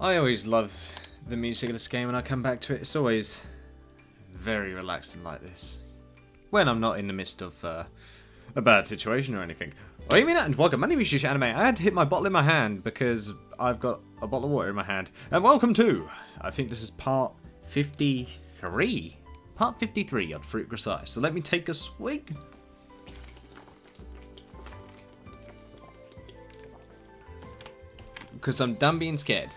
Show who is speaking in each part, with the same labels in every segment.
Speaker 1: I always love the music of this game when I come back to it. It's always very relaxing like this. When I'm not in the midst of a bad situation or anything. Oh, you mean that? And welcome, my name is Yuusha Anime. I had to hit my bottle in my hand because I've got a bottle of water in my hand. And welcome to, I think this is part 53. Part 53 on Fruit Grisaia. So let me take a swig. Because I'm done being scared.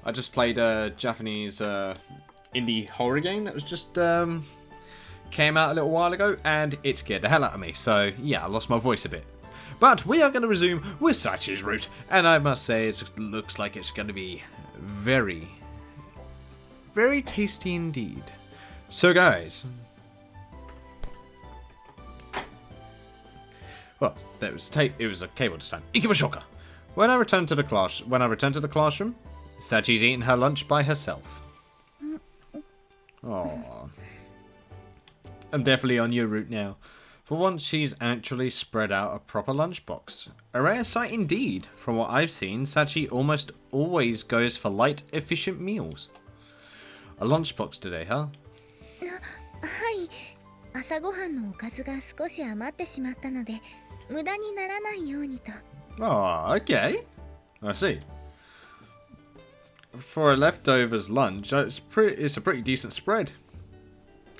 Speaker 1: I just played a Japanese indie horror game that was just came out a little while ago, and it scared the hell out of me. So yeah, I lost my voice a bit. But we are going to resume with Sachi's route, and I must say it looks like it's going to be very, very tasty indeed. So guys, well, it was a cable this time. Ikimashouka. When I return to the classroom, Sachi's eating her lunch by herself. Aww. I'm definitely on your route now. For once, she's actually spread out a proper lunchbox. A rare sight indeed. From what I've seen, Sachi almost always goes for light, efficient meals. A lunchbox today, huh?
Speaker 2: はい。朝ごはんのおかずが少し余ってしまったので、無駄にならないようにと。
Speaker 1: Oh, okay. I see. For a leftovers lunch, it's a pretty decent spread.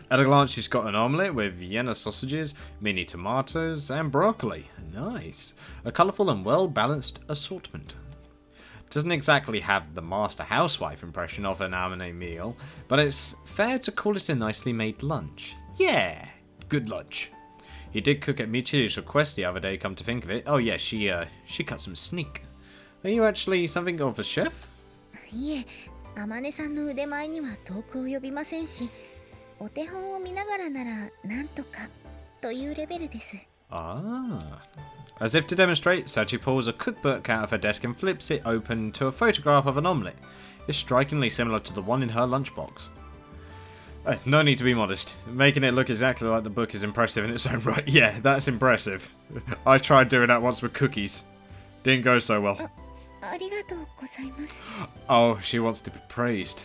Speaker 1: At a glance, she's got an omelette with Vienna sausages, mini tomatoes, and broccoli. Nice. A colourful and well-balanced assortment. Doesn't exactly have the master housewife impression of an anime meal, but it's fair to call it a nicely made lunch. Yeah, good lunch. He did cook at Michiru's request the other day, come to think of it. Oh yeah, she cut some sneak. Are you actually something of a chef?
Speaker 2: いえ、天音さんの腕前には遠く及びませんし、お手本を見ながらならなんとかというレベルです。
Speaker 1: Ah. As if to demonstrate, Sachi pulls a cookbook out of her desk and flips it open to a photograph of an omelette. It's strikingly similar to the one in her lunchbox. No need to be modest. Making it look exactly like the book is impressive in its own right. Yeah, that's impressive. I tried doing that once with cookies. Didn't go so well.
Speaker 2: ありがとうございます。
Speaker 1: Oh, she wants to be praised.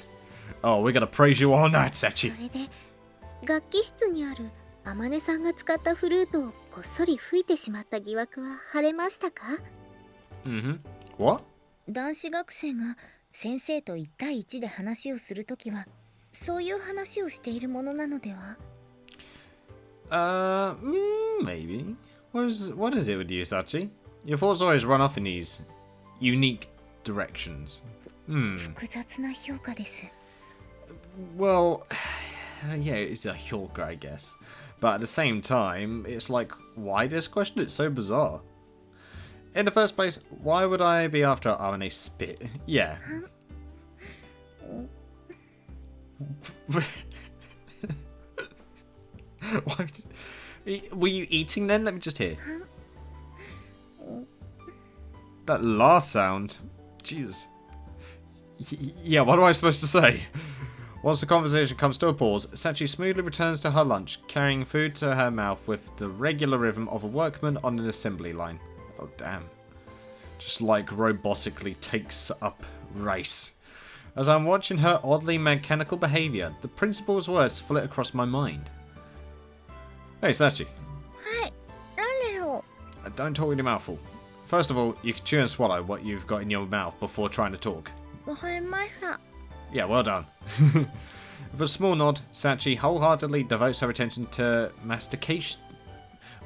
Speaker 1: Oh, we're gonna praise you all night, Sachi.
Speaker 2: それで、楽器室にある天音さんが使ったフルートをこっそり吹いてしまった疑惑は晴れましたか？
Speaker 1: What?
Speaker 2: 男子学生が先生と1対1で話をするときは、そういう話をしているものなのでは？
Speaker 1: Maybe. What is it with you, Sachi? Your thoughts always run off in these unique directions.
Speaker 2: 複雑な評価です。
Speaker 1: Well, yeah, it's a Hyolka, I guess. But at the same time, it's like, why this question? It's so bizarre. In the first place, why would I be after RNA spit? Yeah. Why were you eating then? Let me just hear. That last sound. Jesus. Yeah, what am I supposed to say? Once the conversation comes to a pause, Sachi smoothly returns to her lunch, carrying food to her mouth with the regular rhythm of a workman on an assembly line. Oh, damn. Just like robotically takes up rice. As I'm watching her oddly mechanical behaviour, the principal's words flit across my mind. Hey, Sachi.
Speaker 2: はい、なんでろ
Speaker 1: Don't talk with your mouth full. First of all, you can chew and swallow what you've got in your mouth before trying to talk.
Speaker 2: う。わかりました。
Speaker 1: Yeah, well done. With a small nod, Sachi wholeheartedly devotes her attention to mastication.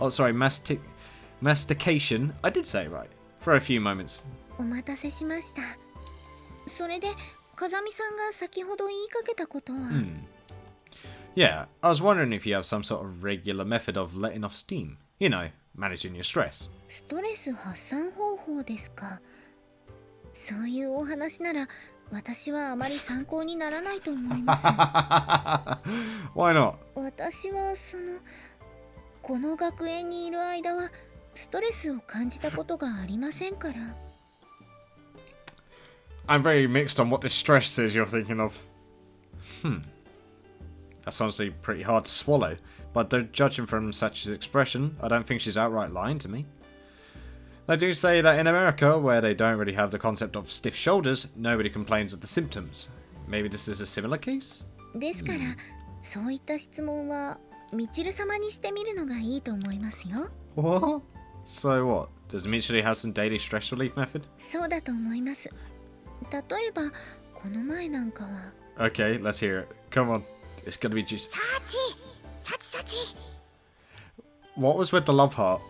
Speaker 1: Oh, sorry, mastication. I did say it right. For a few moments.
Speaker 2: お待たせしました。それで、風見さんが先ほど言いかけたことは、
Speaker 1: Yeah, I was wondering if you have some sort of regular method of letting off steam. You know, managing your stress.
Speaker 2: ストレス発散方法ですか。そういうお話なら、私はあまり参考にならないと思います。
Speaker 1: Why not?
Speaker 2: 私はこの学園にいる間はストレスを感じたことがありませんから。
Speaker 1: I'm very mixed on what this stress is you're thinking of. That's honestly pretty hard to swallow, but judging from Sachi's expression, I don't think she's outright lying to me. They do say that in America, where they don't really have the concept of stiff shoulders, nobody complains of the symptoms. Maybe this is a similar case?
Speaker 2: ですから、そういった質問はみちる様にしてみるのがいいと思いますよ。
Speaker 1: What? So what? Does Michiri have some daily stress relief method?
Speaker 2: そうだと思います。例えばこの前なんかは
Speaker 1: Okay, let's hear it. Come on. It's gonna be just...
Speaker 2: サチ
Speaker 1: What was with the love heart?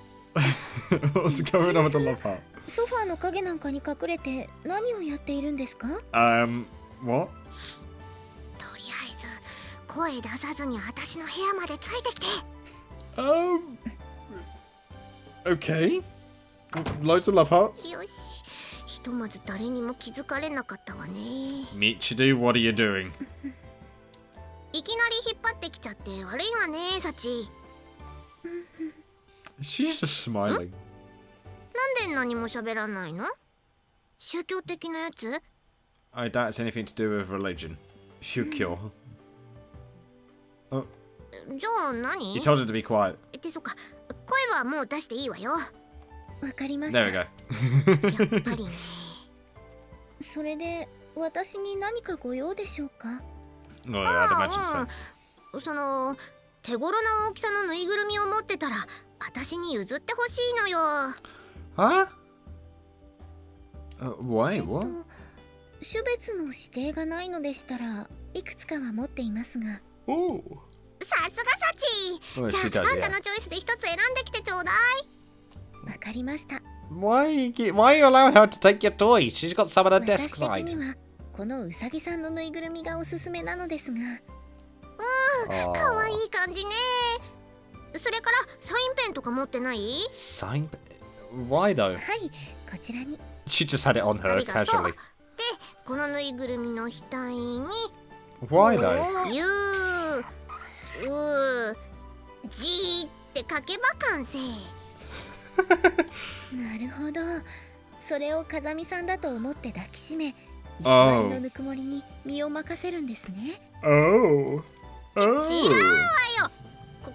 Speaker 1: What's going on with the love heart?
Speaker 2: ソファーの影なんかに隠れて何をやっているんですか？
Speaker 1: What?
Speaker 2: とりあえず声出さずに私の部屋までついてきて。
Speaker 1: Okay. Loads of love hearts.
Speaker 2: よし、ひとまず誰にも気づかれなかったわね。
Speaker 1: Michiru, what are you doing?
Speaker 2: いきなり引っ張ってきちゃって悪いわね、サチ。
Speaker 1: She's just smiling.
Speaker 2: なんで何も喋らないの？宗教的なやつ？
Speaker 1: I doubt it's anything to do with religion. Shukyo.
Speaker 2: じゃあ何？
Speaker 1: You told her to be quiet.
Speaker 2: ってそっか、声はもう出していいわよ。わかりました。
Speaker 1: There we go.
Speaker 2: やっぱりね。それで私に何かご用でしょうか？
Speaker 1: Well, I'd imagine so.
Speaker 2: その手頃な大きさのぬいぐるみを持ってたら私に譲ってほしいのよ。
Speaker 1: Huh? Why? What?
Speaker 2: 種別の指定がないのでしたらいくつかは持っていますが。
Speaker 1: Oh.
Speaker 2: さすがサチ。
Speaker 1: Well,
Speaker 2: じ
Speaker 1: she
Speaker 2: ゃ
Speaker 1: does,
Speaker 2: ああんた
Speaker 1: yeah.
Speaker 2: のチョイスで一つ選んできてちょうだい。わかりました。
Speaker 1: Why are you allowing her to take your toys? She's got some on her desk
Speaker 2: 私的
Speaker 1: side.
Speaker 2: にはこのウサギさんのぬいぐるみがおすすめなのですが。かわいい感じね。それからサインペンとか持ってない？
Speaker 1: Sign? Why though?
Speaker 2: はい、こちらに。
Speaker 1: She just had it on
Speaker 2: あ
Speaker 1: her
Speaker 2: りがとう。
Speaker 1: casually.
Speaker 2: で、このぬいぐるみの額に
Speaker 1: Why though?
Speaker 2: ゆうじーって書けば完成。なるほど。それを風見さんだと思って抱きしめ、偽りのぬくもりに身を任せるんですね。
Speaker 1: Oh.
Speaker 2: 違うわよ。こ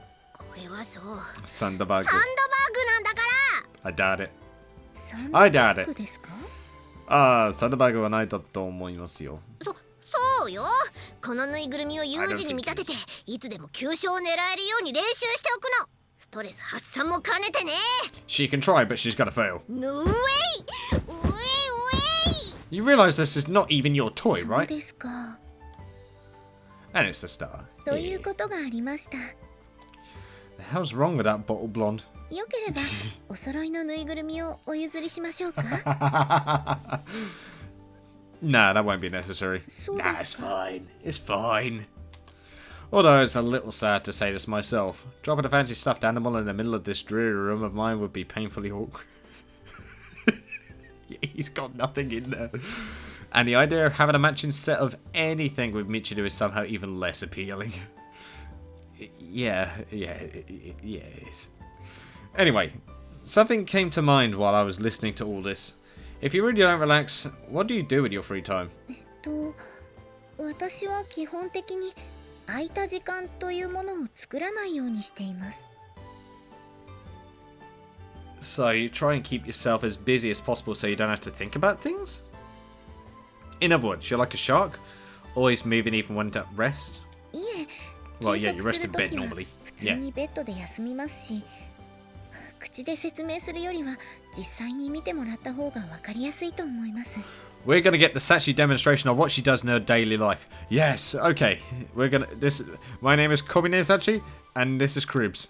Speaker 2: れはそう。
Speaker 1: Sandbag.
Speaker 2: サンドバッグなんだか
Speaker 1: I doubt it.
Speaker 2: ら。サン
Speaker 1: I
Speaker 2: ド
Speaker 1: doubt
Speaker 2: バッ
Speaker 1: it.
Speaker 2: グですか？
Speaker 1: サンドバッグはないだと思いますよ。
Speaker 2: そうよ。このぬいぐるみを有事に見立てていつでも急所を狙えるように練習しておくの。ストレス発散も兼ねてね。
Speaker 1: She can try, but she's gonna fail.
Speaker 2: うえい
Speaker 1: You realize this is not even your toy,
Speaker 2: そう
Speaker 1: right?
Speaker 2: ですか。
Speaker 1: And it's a star.
Speaker 2: ということがありました。
Speaker 1: The hell's wrong with that bottle blonde?
Speaker 2: よければお揃いのぬいぐるみをお譲りしましょうか。
Speaker 1: Nah, that won't be necessary.
Speaker 2: そう
Speaker 1: Nah,
Speaker 2: で
Speaker 1: it's
Speaker 2: すか。
Speaker 1: fine. It's fine. Although it's a little sad to say this myself. Dropping a fancy stuffed animal in the middle of this dreary room of mine would be painfully awkward. He's got nothing in there. And the idea of having a matching set of anything with Michiru is somehow even less appealing. Yeah, it is. Anyway, something came to mind while I was listening to all this. If you really don't relax, what do you do with your free time?
Speaker 2: 私は基本的に空いた時間というものを作らないようにしています。
Speaker 1: So you try and keep yourself as busy as possible so you don't have to think about things? In other words, you're like a shark, always moving even when at rest?
Speaker 2: いえ、
Speaker 1: Well, yeah,
Speaker 2: 休
Speaker 1: you
Speaker 2: 息
Speaker 1: rest
Speaker 2: す
Speaker 1: in
Speaker 2: る
Speaker 1: bed
Speaker 2: ときは
Speaker 1: normally.
Speaker 2: 普通
Speaker 1: Yeah.
Speaker 2: にベッドで休みますし、口で説明するよりは実際に見てもらった方が分かりやすいと思います。
Speaker 1: We're gonna get the Sachi demonstration of what she does in her daily life. Yes, okay. We're gonna my name is Komine Sachi, and this is Cribs.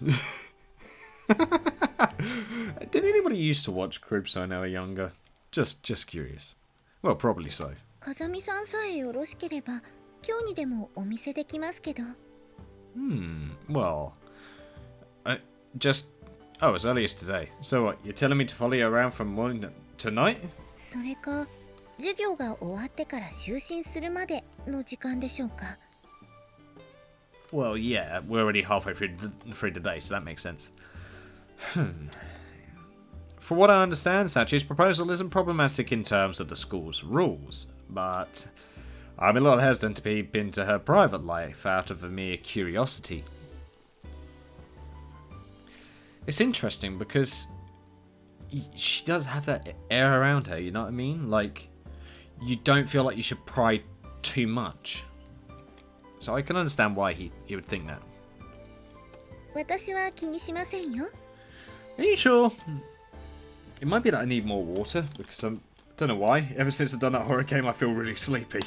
Speaker 1: Did anybody used to watch Cribs when they were younger? Just curious. Well, probably so.
Speaker 2: 風見さんさえよろしければ今日にでもお見せできますけど。
Speaker 1: Well, oh, as early as today. So what, you're telling me to follow you around from morning to night?
Speaker 2: それか授業が終わってから就寝するまでの時間でしょうか。
Speaker 1: Well, yeah, we're already halfway through the day, so that makes sense. For what I understand, Sachi's proposal isn't problematic in terms of the school's rules, but I'm a little hesitant to peep into her private life out of a mere curiosity. It's interesting because she does have that air around her, you know what I mean? Like, you don't feel like you should pry too much. So I can understand why he would think that.
Speaker 2: 私は気にしませんよ。
Speaker 1: Are you sure? It might be that I need more water, because I don't know why. Ever since I've done that horror game, I feel really sleepy.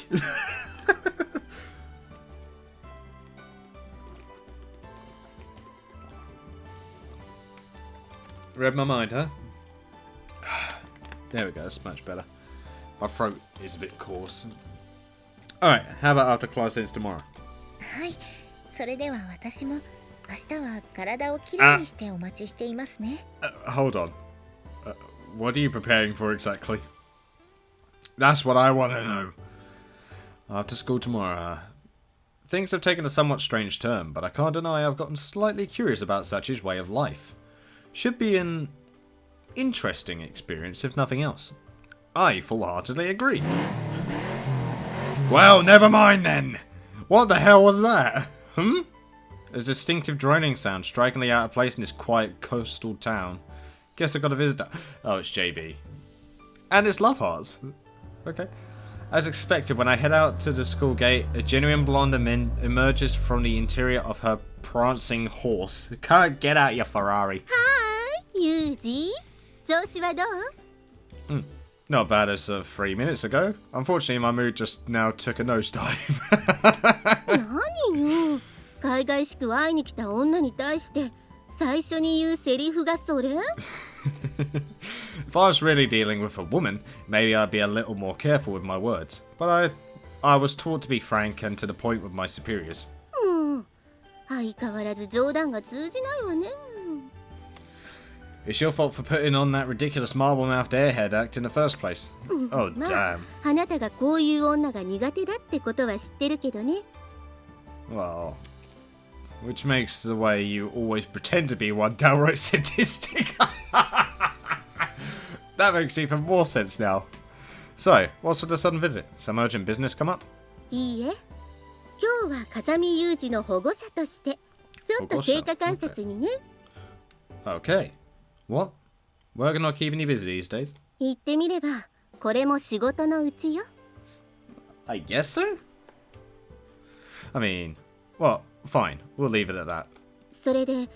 Speaker 1: Read my mind, huh? There we go, that's much better. My throat is a bit coarse. Alright, how about after class ends tomorrow?
Speaker 2: はい、それでは私も明日は体をきれいにしてお待ちしていますね。
Speaker 1: Hold on. What are you preparing for exactly? That's what I want to know. After school tomorrow. Things have taken a somewhat strange turn, but I can't deny I've gotten slightly curious about Sachi's way of life. Should be an interesting experience, if nothing else. I full-heartedly agree. Well, never mind then. What the hell was that? A distinctive droning sound strikingly out of place in this quiet coastal town. Guess I got a visitor. Oh, it's JB. And it's Love Hearts. Okay. As expected, when I head out to the school gate, a genuine blonde emerges from the interior of her prancing horse. Can't get out your Ferrari.
Speaker 2: Hi, Yuji. 調子はどう?
Speaker 1: Not bad as of 3 minutes ago. Unfortunately, my mood just now took a nosedive.
Speaker 2: 何よ。海外しく会いに来た女に対して最初に言うセリフがそれ?
Speaker 1: If I was really dealing with a woman, maybe I'd be a little more careful with my words. But I was taught to be frank and to the point with my superiors.
Speaker 2: 相変わらず冗談が通じないわね。
Speaker 1: It's your fault for putting on that ridiculous marble-mouthed airhead act in the first place. Oh, damn.
Speaker 2: あなたがこういう女が苦手だってことは知ってるけどね。
Speaker 1: Well, which makes the way you always pretend to be one downright sadistic. That makes even more sense now. So, what's with the sudden visit? Some urgent business come up?
Speaker 2: いいえ。今日は風見雄二の保護者としてちょっと経過観察にね。
Speaker 1: Okay. What? Work not keeping you busy these days?
Speaker 2: 言ってみればこれも仕事のうちよ。
Speaker 1: I guess so? I mean, well, fine. We'll leave it at that.
Speaker 2: それで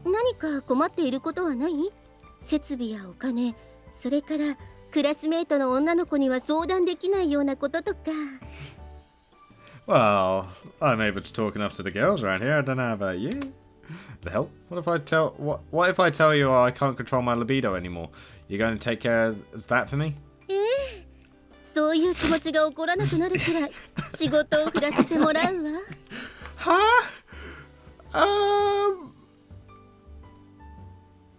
Speaker 2: 何か困っていることはない？設備やお金、それからクラスメートの女の子には相談できないようなこととか。
Speaker 1: Well, I'm able to talk enough to the girls around here. I don't know about you. The hell? What if I tell you I can't control my libido anymore? You're going to take care of that for me?
Speaker 2: そういう気持ちが起こらなくなるくらい仕事を振らせてもらうわ。
Speaker 1: Huh?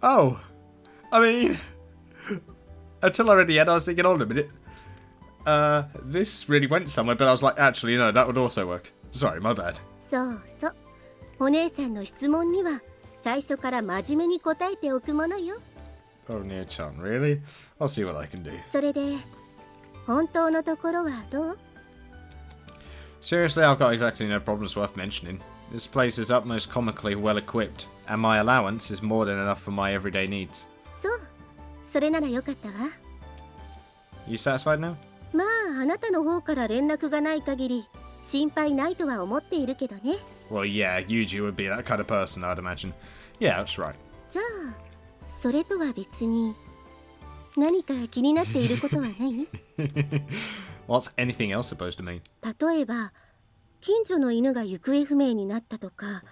Speaker 1: Oh. I mean, until I read the end, I was thinking, hold on a minute. This really went somewhere, but I was like, actually, no, that would also work. Sorry, my bad.
Speaker 2: そうそう。お姉さんの質問には最初から真面目に答えておくものよ。
Speaker 1: Oh, Nia-chan, really? I'll see what I can do.
Speaker 2: それで、本当のところはどう?
Speaker 1: Seriously, I've got exactly no problems worth mentioning. This place is utmost comically well equipped, and my allowance is more than enough for my everyday needs.
Speaker 2: そう。それならよかったわ。
Speaker 1: You satisfied now?
Speaker 2: まあ、あなたの方から連絡がない限り心配ないとは思っているけどね。
Speaker 1: Well, yeah, Yuji would be that kind of person, I'd imagine. Yeah, that's right.
Speaker 2: じゃあ、それとは別に何か気になっていることはない？
Speaker 1: What's anything else supposed to mean?
Speaker 2: 例えば、近所の犬が行方不明になったとか、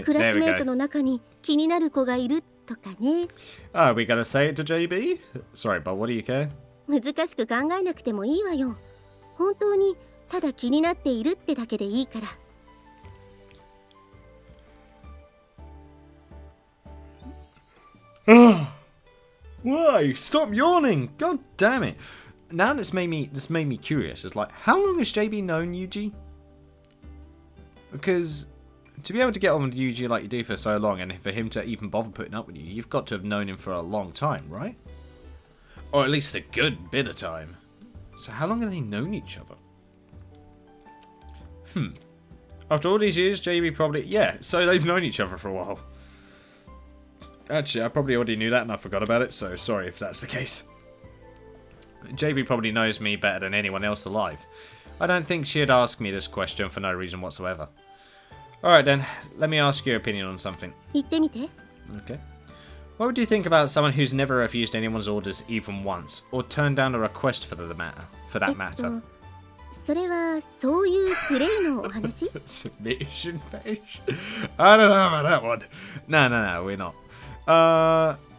Speaker 2: クラスメートの中に気になる子がいるとかね。
Speaker 1: Are we gonna say it to JB? Sorry, but what do you care?
Speaker 2: 難しく考えなくてもいいわよ。本当にただ気になっているってだけでいいから。
Speaker 1: Why? Stop yawning! God damn it! Now this made me curious. It's like, how long has JB known Yuji? Because to be able to get on with Yuji like you do for so long, and for him to even bother putting up with you, you've got to have known him for a long time, right? Or at least a good bit of time. So how long have they known each other? After all these years, JB probably... Yeah, so they've known each other for a while. Actually, I probably already knew that and I forgot about it, so sorry if that's the case. JB probably knows me better than anyone else alive. I don't think she'd ask me this question for no reason whatsoever. Alright then, let me ask your opinion on something.
Speaker 2: 言ってみて。
Speaker 1: Okay. What would you think about someone who's never refused anyone's orders even once, or turned down a request for that matter?
Speaker 2: それはそういうプレイのお話？
Speaker 1: Submission page? I don't know about that one. No, we're not.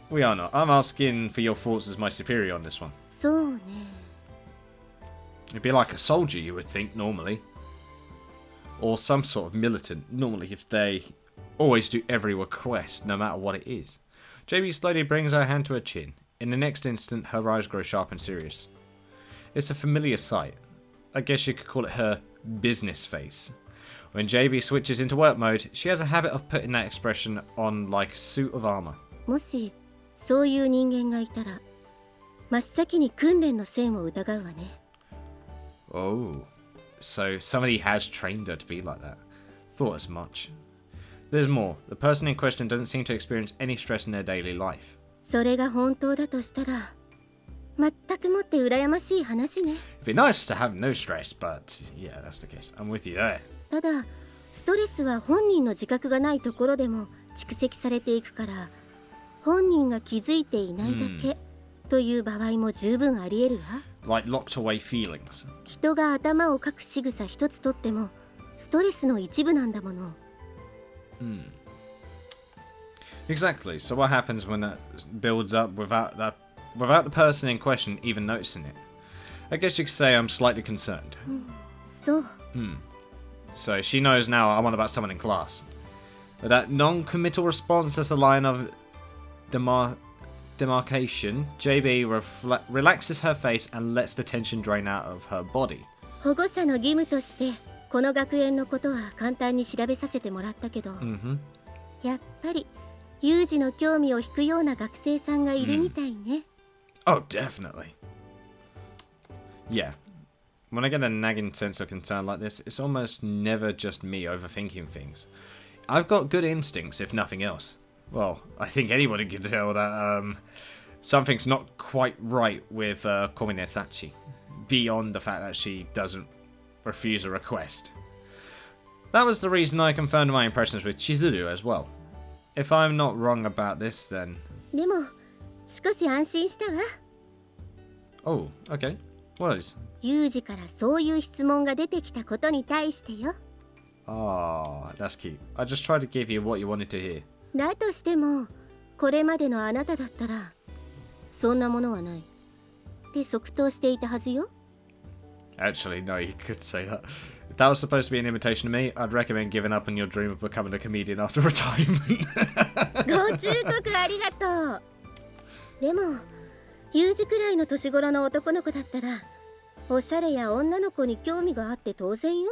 Speaker 1: We are not. I'm asking for your thoughts as my superior on this one.
Speaker 2: そうね。
Speaker 1: It'd be like a soldier, you would think, normally. Or some sort of militant, normally, if they always do every request, no matter what it is. JB slowly brings her hand to her chin. In the next instant, her eyes grow sharp and serious. It's a familiar sight. I guess you could call it her business face. When JB switches into work mode, she has a habit of putting that expression on like a suit of armor.
Speaker 2: もしそういう人間がいたら、真っ先に訓練の線を疑うわね。
Speaker 1: Oh, so somebody has trained her to be like that. Thought as much. There's more. The person in question doesn't seem to experience any stress in their daily life.
Speaker 2: それが本当だとしたら、全くもって羨ましい話ね。
Speaker 1: It'd be nice to have no stress, but yeah, that's the case. I'm with you there.
Speaker 2: ただ、ストレスは本人の自覚がないところでも蓄積されていくから、本人が気づいていないだけという場合も十分あり得るわ。
Speaker 1: Like locked away feelings.
Speaker 2: 人が頭をかく仕草一つとってもストレスの一部なんだもの。
Speaker 1: Exactly. So what happens when that builds up without the person in question even noticing it? I guess you could say I'm slightly concerned.
Speaker 2: そう。
Speaker 1: So she knows now I'm on about someone in class. But that non-committal response is a line of demarcation. JB relaxes her face and lets the tension drain out of her body.
Speaker 2: 保護者の義務としてこの学園のことは簡単に調べさせてもらったけど、やっぱり有事の興味を引くような学生さんがいるみたいね。
Speaker 1: Oh, definitely. Yeah. When I get a nagging sense of concern like this, it's almost never just me overthinking things. I've got good instincts, if nothing else. Well, I think anybody can tell that something's not quite right with Komine Sachi, beyond the fact that she doesn't refuse a request. That was the reason I confirmed my impressions with Chizuru as well. If I'm not wrong about this, then...
Speaker 2: でも少し安心したわ。
Speaker 1: Oh, okay. What is?
Speaker 2: 有事からそういう質問が出てきたことに対してよ。
Speaker 1: Ah, that's cute. I just tried to give you what you wanted to hear.
Speaker 2: だとしてもこれまでのあなただったらそんなものはないって即答していたはずよ。
Speaker 1: Actually, no, you could say that. If that was supposed to be an invitation to me, I'd recommend giving up on your dream of becoming a comedian after retirement.
Speaker 2: ご忠告ありがとう。でも有事くらいの年頃の男の子だったらおしゃれや女の子に興味があって当然よ。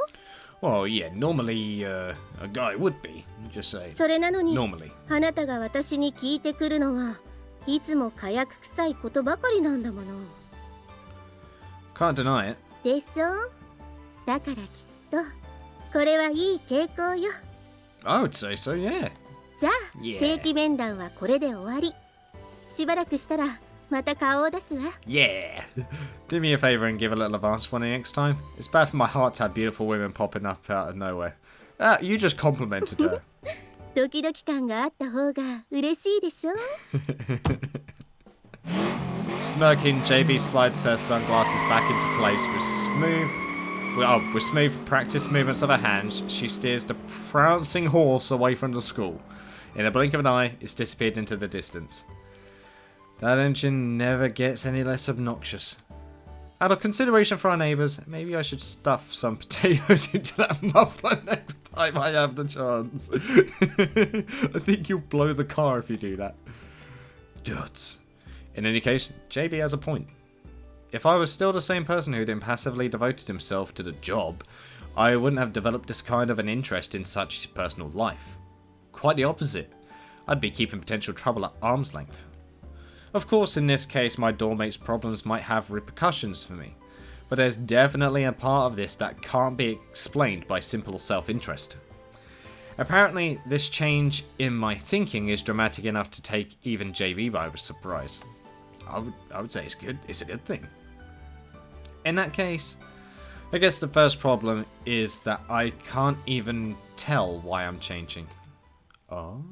Speaker 1: Well, yeah, normally a guy would be. Just say.
Speaker 2: それなのに
Speaker 1: Normally.
Speaker 2: あなたが私に聞いてくるのはいつも火薬臭いことばかりなんだもの。
Speaker 1: Can't deny it.
Speaker 2: でしょ。だからきっとこれはいい傾向よ。
Speaker 1: I would say so, yeah.
Speaker 2: じゃあ、
Speaker 1: Yeah.
Speaker 2: 定期面談はこれで終わり。しばらくしたらまた顔を出すわ。
Speaker 1: Yeah. Do me a favor and give a little advance warning next time. It's bad for my heart to have beautiful women popping up out of nowhere. You just complimented her.
Speaker 2: ドキドキ感があった方が嬉しいでしょ。
Speaker 1: Smirking, JB slides her sunglasses back into place with smooth practice movements of her hands. She steers the prancing horse away from the school. In a blink of an eye, it's disappeared into the distance. That engine never gets any less obnoxious. Out of consideration for our neighbours, maybe I should stuff some potatoes into that muffler next time I have the chance. I think you'll blow the car if you do that. Duds. In any case, JB has a point. If I was still the same person who'd impassively devoted himself to the job, I wouldn't have developed this kind of an interest in such personal life. Quite the opposite. I'd be keeping potential trouble at arm's length. Of course, in this case, my doormate's problems might have repercussions for me, but there's definitely a part of this that can't be explained by simple self-interest. Apparently, this change in my thinking is dramatic enough to take even JB by surprise. I would say it's good. It's a good thing. In that case, I guess the first problem is that I can't even tell why I'm changing. Oh.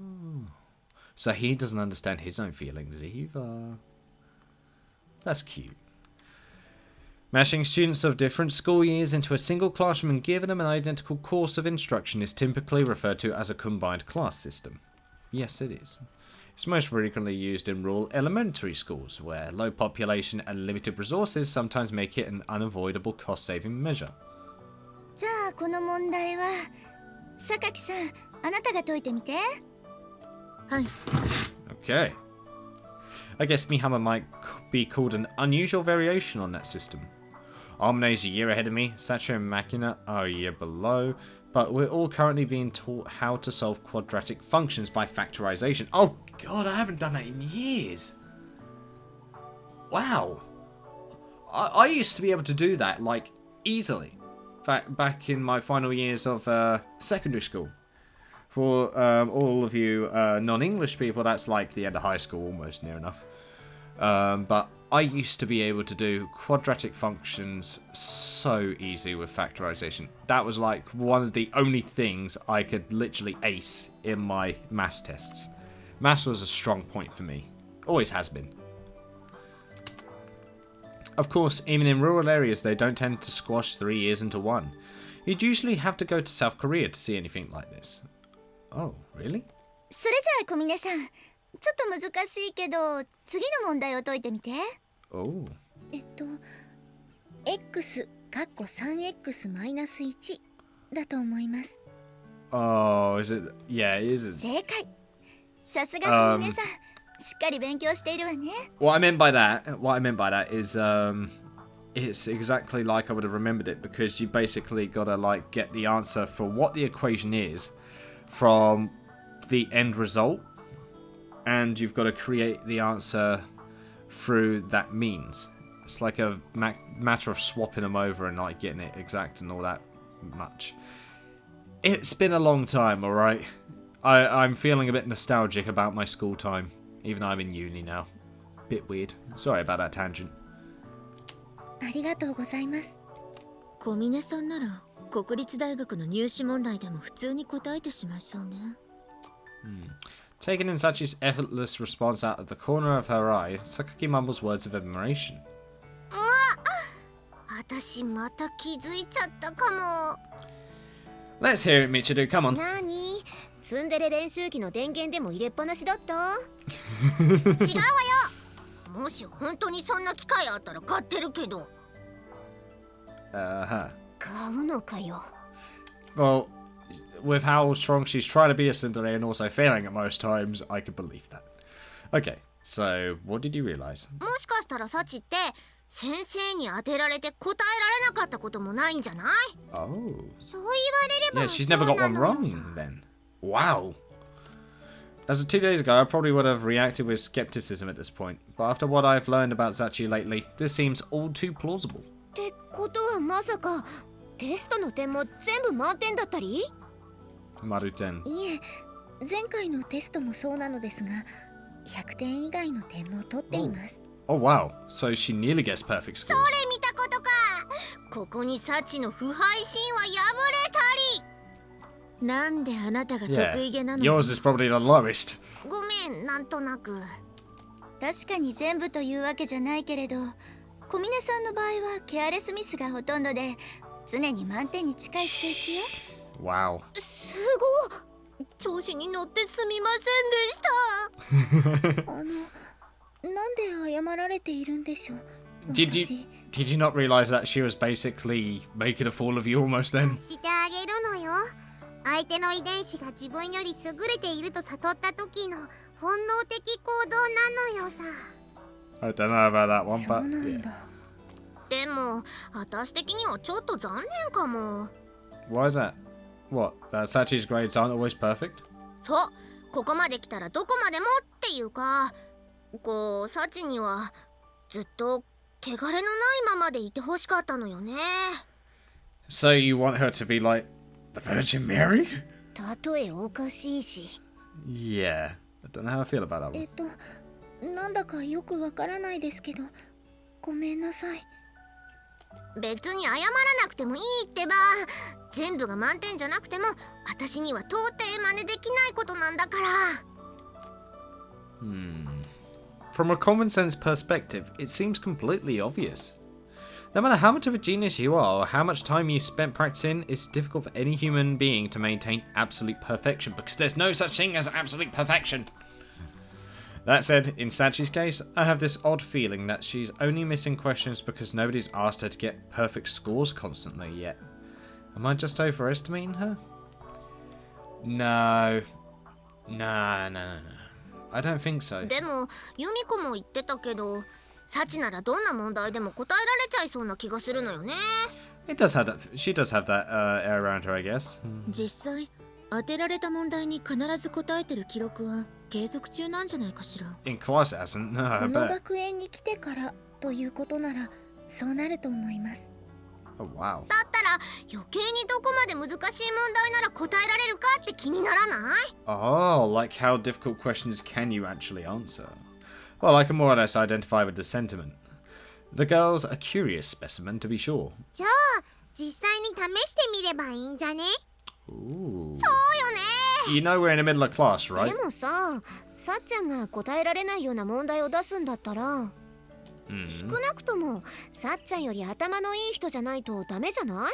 Speaker 1: So he doesn't understand his own feelings either. That's cute. Mashing students of different school years into a single classroom and giving them an identical course of instruction is typically referred to as a combined class system. Yes, it is. It's most frequently used in rural elementary schools, where low population and limited resources sometimes make it an unavoidable cost-saving measure.
Speaker 2: じゃあこの問題は榊さん、あなたが解いてみて。はい。
Speaker 1: Okay. I guess Mihama might be called an unusual variation on that system. Amane is a year ahead of me, Sachi and Makina are a year below, but we're all currently being taught how to solve quadratic functions by factorization. Oh god, I haven't done that in years. Wow. I used to be able to do that, like, easily. Back in my final years of secondary school. For all of you non-English people, that's like the end of high school, almost near enough. But I used to be able to do quadratic functions so easy with factorization. That was like one of the only things I could literally ace in my maths tests. Maths was a strong point for me. Always has been. Of course, even in rural areas, they don't tend to squash 3 years into one. You'd usually have to go to South Korea to see anything like this. Oh, really?
Speaker 2: それじゃあ小峰さん、ちょっと難しいけど次の問題を解いてみて。
Speaker 1: Oh.
Speaker 2: x かっこ 3x マイナス1だと思います。
Speaker 1: Oh, is it? Yeah, it is.
Speaker 2: 正解。さすが小峰さん、しっかり勉強しているわね。
Speaker 1: What I meant by that is it's exactly like I would have remembered it, because you basically gotta like get the answer for what the equation is from the end result, and you've got to create the answer through that means. It's like a matter of swapping them over and like getting it exact and all that much. It's been a long time, alright? I'm feeling a bit nostalgic about my school time, even though I'm in uni now. Bit weird. Sorry about that tangent.
Speaker 2: ありがとうございます。小峰さんなら国立大学の入試問題でも普通に答えてしまいそうね。
Speaker 1: Taking in Sachi's effortless response out of the corner of her eye, Sakaki mumbles words of admiration.
Speaker 2: 私また気づいちゃったかも。
Speaker 1: Let's hear it, Michiru, come on.
Speaker 2: なに？ツンデレ練習機の電源でも入れっぱなしだった？違うわよ。もし本当にそんな機械あったら買ってるけど。買うのかよ。
Speaker 1: Well, with how strong she's trying to be a Cinderella and also failing at most times, I could believe that. Okay, so what did you realize?
Speaker 2: もしかしたらサチって先生に当てられて答えられなかったこともないんじゃない？
Speaker 1: Oh.
Speaker 2: そう言われれば。
Speaker 1: Yeah, she's never got one wrong then. Wow. As of 2 days ago, I probably would have reacted with skepticism at this point, but after what I've learned about Sachi lately, this seems all too plausible.
Speaker 2: ってことはまさかテストの点も全部満点だったり
Speaker 1: ？Maruten.
Speaker 2: いえ、前回のテストもそうなのですが、100点以外の点も取っています。
Speaker 1: Oh wow, so she nearly gets perfect scores.
Speaker 2: それ見たことか。ここにサチの腐敗神は破れたり。なんであなたが得意げなの？
Speaker 1: Yours is probably the lowest.
Speaker 2: ごめん、なんとなく。確かに全部というわけじゃないけれど、小峰さんの場合はケアレスミスがほとんどで、常に満点に近い数字よ。
Speaker 1: Wow.
Speaker 2: すごい。調子に乗ってすみませんでした。なんで謝られているんでしょう。
Speaker 1: Did you not realize that she was basically making a fool of you almost then?
Speaker 2: してあげるのよ。相手の遺伝子が自分より優れていると悟った時の本能的行動なのよさ。
Speaker 1: I don't know about that one,
Speaker 2: そう
Speaker 1: but
Speaker 2: なんだ。でも、私的にはちょっと残念かも。
Speaker 1: Why is that? What? That Sachi's grades aren't always perfect?
Speaker 2: そう、ここまで来たらどこまでもっていうか、こう、サチにはずっと汚れのないままでいてほしかったのよね。
Speaker 1: So you want her to be like the Virgin Mary?
Speaker 2: 例えおかしいし。
Speaker 1: Yeah, I don't know how I feel about that one.
Speaker 2: なんだかよくわからないですけど、ごめんなさい。別に謝らなくてもいいってば。全部が満点じゃなくても、私には到底真似できないことなんだから。
Speaker 1: From a common sense perspective, it seems completely obvious. No matter how much of a genius you are or how much time you spent practicing, it's difficult for any human being to maintain absolute perfection because there's no such thing as absolute perfection. That said, in Sachi's case, I have this odd feeling that she's only missing questions because nobody's asked her to get perfect scores constantly yet. Am I just overestimating her? No. No. I don't think so.
Speaker 2: でも、ユミコも言ってたけど、サチならどんな問題でも答えられちゃいそうな気がするのよね。
Speaker 1: It does have that. She does have that air around her, I guess.
Speaker 2: 実際、当てられた問題に必ず答えてる記録は継続中なんじゃないかしら。
Speaker 1: In class, it hasn't. No, I
Speaker 2: この
Speaker 1: bet.
Speaker 2: 学園に来てからということなら、そうなると思います。
Speaker 1: Oh, wow.
Speaker 2: だったら余計にどこまで難しい問題なら答えられるかって気にならない？
Speaker 1: Oh, like how difficult questions can you actually answer? Well, I can more or less identify with the sentiment. The girl's a curious specimen, to be sure.
Speaker 2: じゃあ、実際に試してみればいいんじゃね？
Speaker 1: Ooh.
Speaker 2: そうよね。
Speaker 1: You know we're in the middle of class, right?
Speaker 2: でもさ、さっちゃんが答えられないような問題を出すんだったら、少なくともさっちゃんより頭のいい人じゃないとダメじゃない？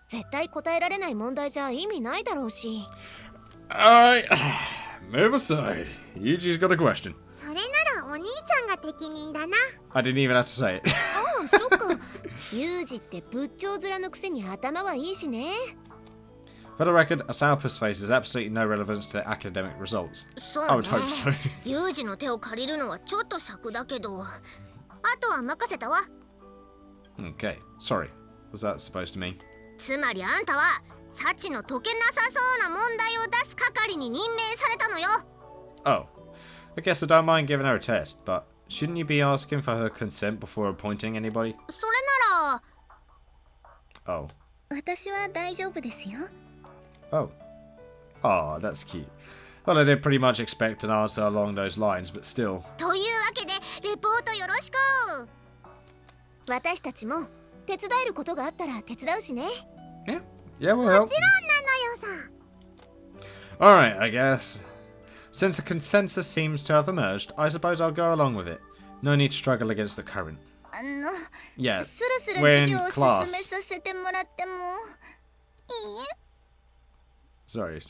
Speaker 2: 絶対答えられない問題じゃ意味ないだろうし。
Speaker 1: Move aside. Yuji's got a question.
Speaker 2: それならお兄ちゃんが適任だな。
Speaker 1: I didn't even have to say it.
Speaker 2: ああ、そっか。ユージって仏頂面のくせに頭はいいしね。
Speaker 1: For the record, a sourpuss face has absolutely no relevance to academic results.
Speaker 2: そうね。
Speaker 1: I would hope so.
Speaker 2: ユージの手を借りるのはちょっと尺だけど、あとは任せたわ。
Speaker 1: Okay, sorry. Was that supposed to mean?
Speaker 2: つまりあんたはサチの解けなさそうな問題を出す係に任命されたのよ。
Speaker 1: Oh, I guess I don't mind giving her a test, but shouldn't you be asking for her consent before appointing anybody?
Speaker 2: それなら。
Speaker 1: Oh.
Speaker 2: 私は大丈夫ですよ。
Speaker 1: Oh. Oh, that's cute. Well, I did pretty much expect an answer along those lines, but still.
Speaker 2: というわけで、レポートよろしく。私たちも手伝えることがあったら手伝うしね。
Speaker 1: Yeah, we'll help.
Speaker 2: もちろんなのよさ。
Speaker 1: Alright, I guess. Since a consensus seems to have emerged, I suppose I'll go along with it. No need to struggle against the current. Yeah,
Speaker 2: スルスル
Speaker 1: we're
Speaker 2: 授
Speaker 1: in
Speaker 2: 業を
Speaker 1: class.
Speaker 2: 進めさせてもらってもいい？
Speaker 1: Sorry,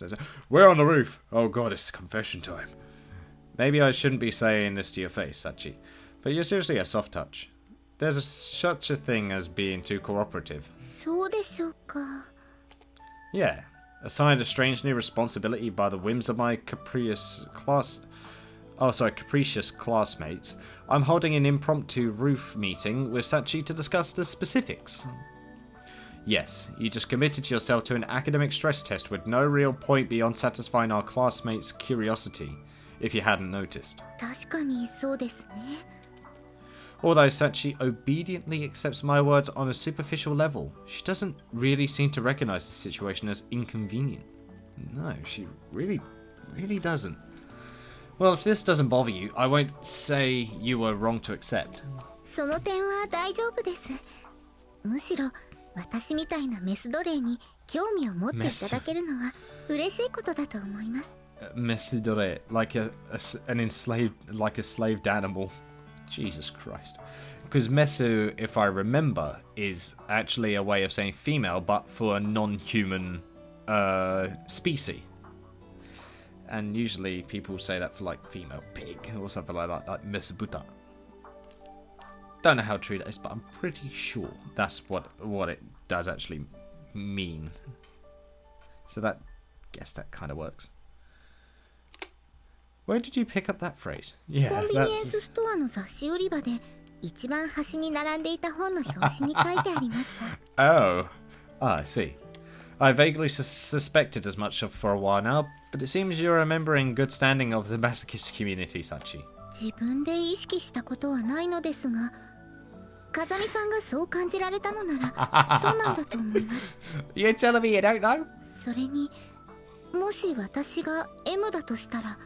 Speaker 1: we're on the roof. Oh god, it's confession time. Maybe I shouldn't be saying this to your face, Sachi, but you're seriously a soft touch. There's such a thing as being too cooperative.
Speaker 2: そうでしょうか。
Speaker 1: Yeah, assigned a strange new responsibility by the whims of my capricious classmates. I'm holding an impromptu roof meeting with Sachi to discuss the specifics. Yes, you just committed yourself to an academic stress test with no real point beyond satisfying our classmates' curiosity, if you hadn't noticed.
Speaker 2: 確かにそうですね。
Speaker 1: Although Sachi obediently accepts my words on a superficial level, she doesn't really seem to recognize the situation as inconvenient. No, she really doesn't. Well, if this doesn't bother you, I won't say you were wrong to accept.
Speaker 2: その点は大丈夫です。むしろ私みたいなメス奴隷に興味を持っていただけるのは嬉しいことだと思います。
Speaker 1: Mesidore, like a slaved animal. Jesus Christ. Because mesu, if I remember, is actually a way of saying female, but for a non-human species. And usually people say that for like female pig or something like that, like mesubuta. Don't know how true that is, but I'm pretty sure that's what it does actually mean. So guess that kind of works. Where did you pick up that phrase? Yeah,
Speaker 2: コンビニエンスストアの雑誌売り場で一番端に並んでいた本の表紙に書いてありました。
Speaker 1: Oh, I see. I vaguely suspected as much for a while now, but it seems you're a member in good standing of the masochist community, Sachi.
Speaker 2: 自分で意識したことはないのですが、風見さんがそう感じられたのならそうなんだと思います。
Speaker 1: You're telling me you don't know?
Speaker 2: それにもし私が M だとしたら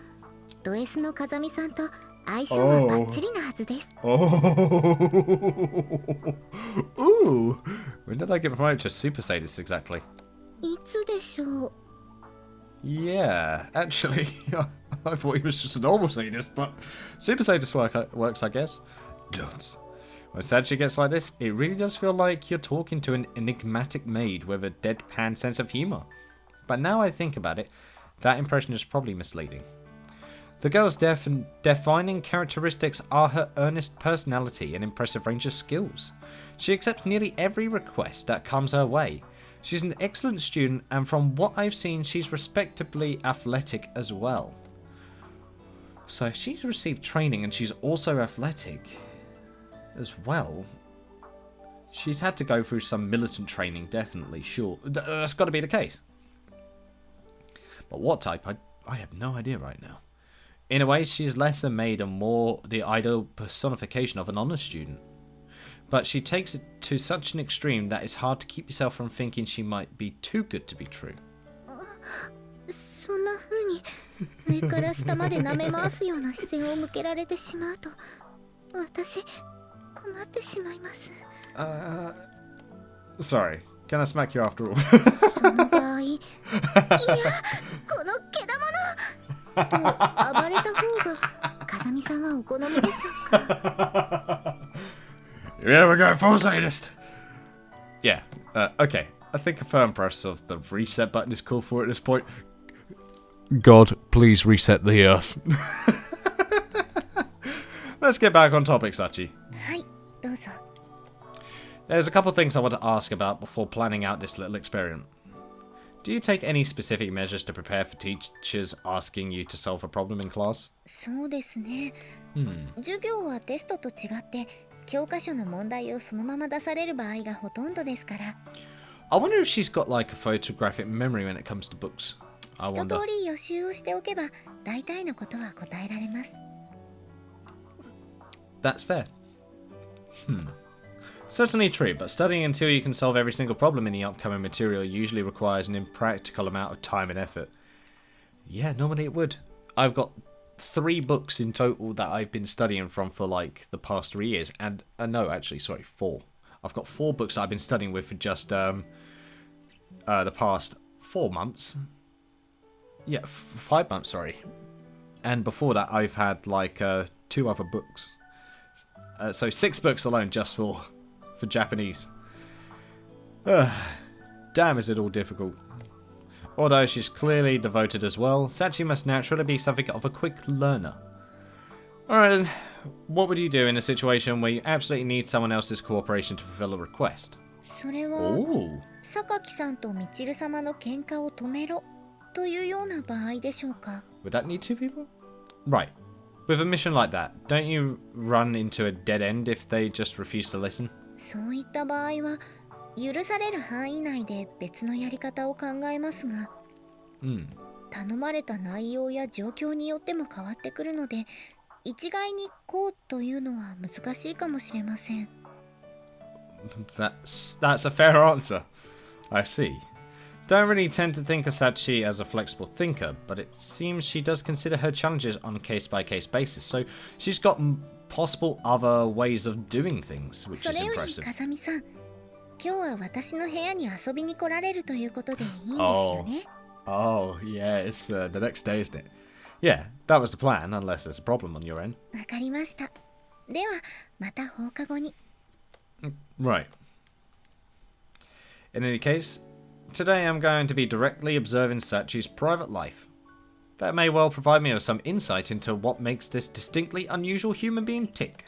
Speaker 2: ド S の風見さんと相性はバッチリなはずです。
Speaker 1: Oh. Ooh. When did I get promoted to Super Sadist exactly?
Speaker 2: いつでしょう。
Speaker 1: Yeah, actually, I thought he was just a normal sadist, but Super Sadist works, I guess. Duds. When Sachi gets like this, it really does feel like you're talking to an enigmatic maid with a deadpan sense of humour. But now I think about it, that impression is probably misleading. The girl's defining characteristics are her earnest personality and impressive range of skills. She accepts nearly every request that comes her way. She's an excellent student, and from what I've seen, she's respectably athletic as well. So if she's received training and she's also athletic as well, she's had to go through some militant training, definitely, sure. That's got to be the case. But what type? I have no idea right now. In a way, she's less a maid and more the ideal personification of an honor student. But she takes it to such an extreme that it's hard to keep yourself from thinking she might be too good to be true.
Speaker 2: そんな風に上から下まで舐め回すような視線を向けられてしまうと私困ってしまいます。
Speaker 1: Sorry, can I smack you after all?
Speaker 2: その場合、いや、このけだものと暴れた方が風見さんはお好みでしょうか。
Speaker 1: Here we go, full sadist. Yeah, okay. I think a firm press of the reset button is called for at this point. God, please reset the earth. Let's get back on topic, Sachi.
Speaker 2: はい、どうぞ。
Speaker 1: There's a couple things I want to ask about before planning out this little experiment. Do you take any specific measures to prepare for teachers asking you to solve a problem in class?
Speaker 2: そうですね。授業はテストと違って教科書の問題をそのまま出される場合がほとんどですから。
Speaker 1: I wonder if she's got like a photographic memory when it comes to books. I
Speaker 2: 一
Speaker 1: wonder.
Speaker 2: 通り予習をしておけば大体のことは答えられます。
Speaker 1: That's fair. Certainly true, but studying until you can solve every single problem in the upcoming material usually requires an impractical amount of time and effort. Yeah, normally it would. I've got 3 books in total that I've been studying from for like the past 3 years, and no, actually, sorry, 4. I've got 4 books that I've been studying with for just the past 4 months. Yeah, 5 months, sorry. And before that, I've had like 2 other books. So 6 books alone just for Japanese. Damn, is it all difficult. Although she's clearly devoted as well, Sachi must naturally be something of a quick learner. Alright then, what would you do in a situation where you absolutely need someone else's cooperation to fulfill a request?
Speaker 2: それは
Speaker 1: Oh.
Speaker 2: 榊さんとみちる様の喧嘩を止めろというような場合でしょうか。
Speaker 1: Would that need 2 people? Right. With a mission like that, don't you run into a dead end if they just refuse to listen?
Speaker 2: そういった場合は許される範囲内で別のやり方を考えますが、頼まれた内容や状況によっても変わってくるので、一概にこうというのは難しいかもしれません。
Speaker 1: That's a fair answer. I see. Don't really tend to think of Sachi as a flexible thinker, but it seems she does consider her challenges on a case-by-case basis, so she's got possible other ways of doing things, which
Speaker 2: そ
Speaker 1: is
Speaker 2: れより
Speaker 1: impressive.
Speaker 2: 風見さん、今日は私の部屋に遊びに来られるということでいいんですよね。
Speaker 1: Oh, yeah, it's the next day, isn't it? Yeah, that was the plan, unless there's a problem on your end.
Speaker 2: わかりました。ではまた放課後に。
Speaker 1: Right. In any case, today I'm going to be directly observing Sachi's private life. That may well provide me with some insight into what makes this distinctly unusual human being tick.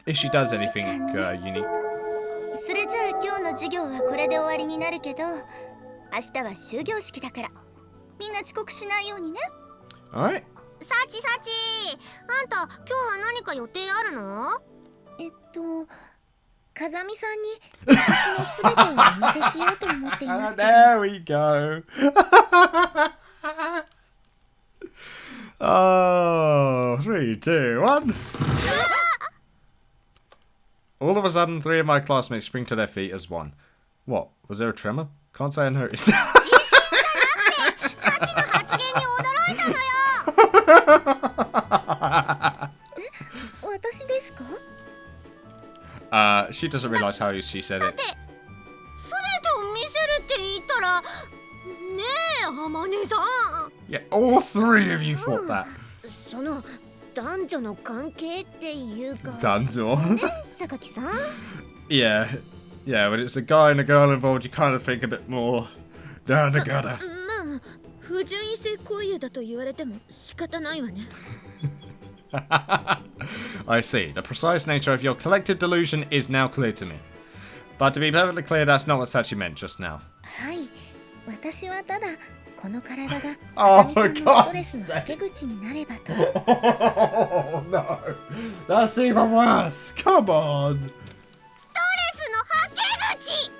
Speaker 1: If she does anything unique.
Speaker 2: それじゃあ今日の授業はこれで終わりになるけど、明日は終業式だからみんな遅刻しないようにね。
Speaker 1: Alright.
Speaker 2: サチサチ、あんた今日は何か予定あるの？風見さんに私のすべてをお見せしようと思っていますけど。
Speaker 1: There we go. Oh, 3, 2, 1. All of a sudden, 3 of my classmates spring to their feet as one. What? Was there a tremor? Can't say I noticed.
Speaker 2: 自信がない私ですか？
Speaker 1: She doesn't realize how she said it.
Speaker 2: 全てを見せるって言ったらねえ、天音さん。
Speaker 1: Yeah, all three of you thought that.
Speaker 2: その男女の関係っていうか。
Speaker 1: Dungeon.
Speaker 2: 榊さん。
Speaker 1: Yeah, when it's a guy and a girl involved, you kind of think a bit more down the gutter.
Speaker 2: まあ不純異性行為だと言われても仕方ないわね。
Speaker 1: I see. The precise nature of your collective delusion is now clear to me. But to be perfectly clear, that's not what Sachi meant just now.
Speaker 2: はい、私はただこの体が
Speaker 1: Oh
Speaker 2: あさ
Speaker 1: my
Speaker 2: みさんの
Speaker 1: God.
Speaker 2: ストレスのはけ口になればと。
Speaker 1: Oh no, that's even worse. Come on.
Speaker 2: ストレスのはけ口。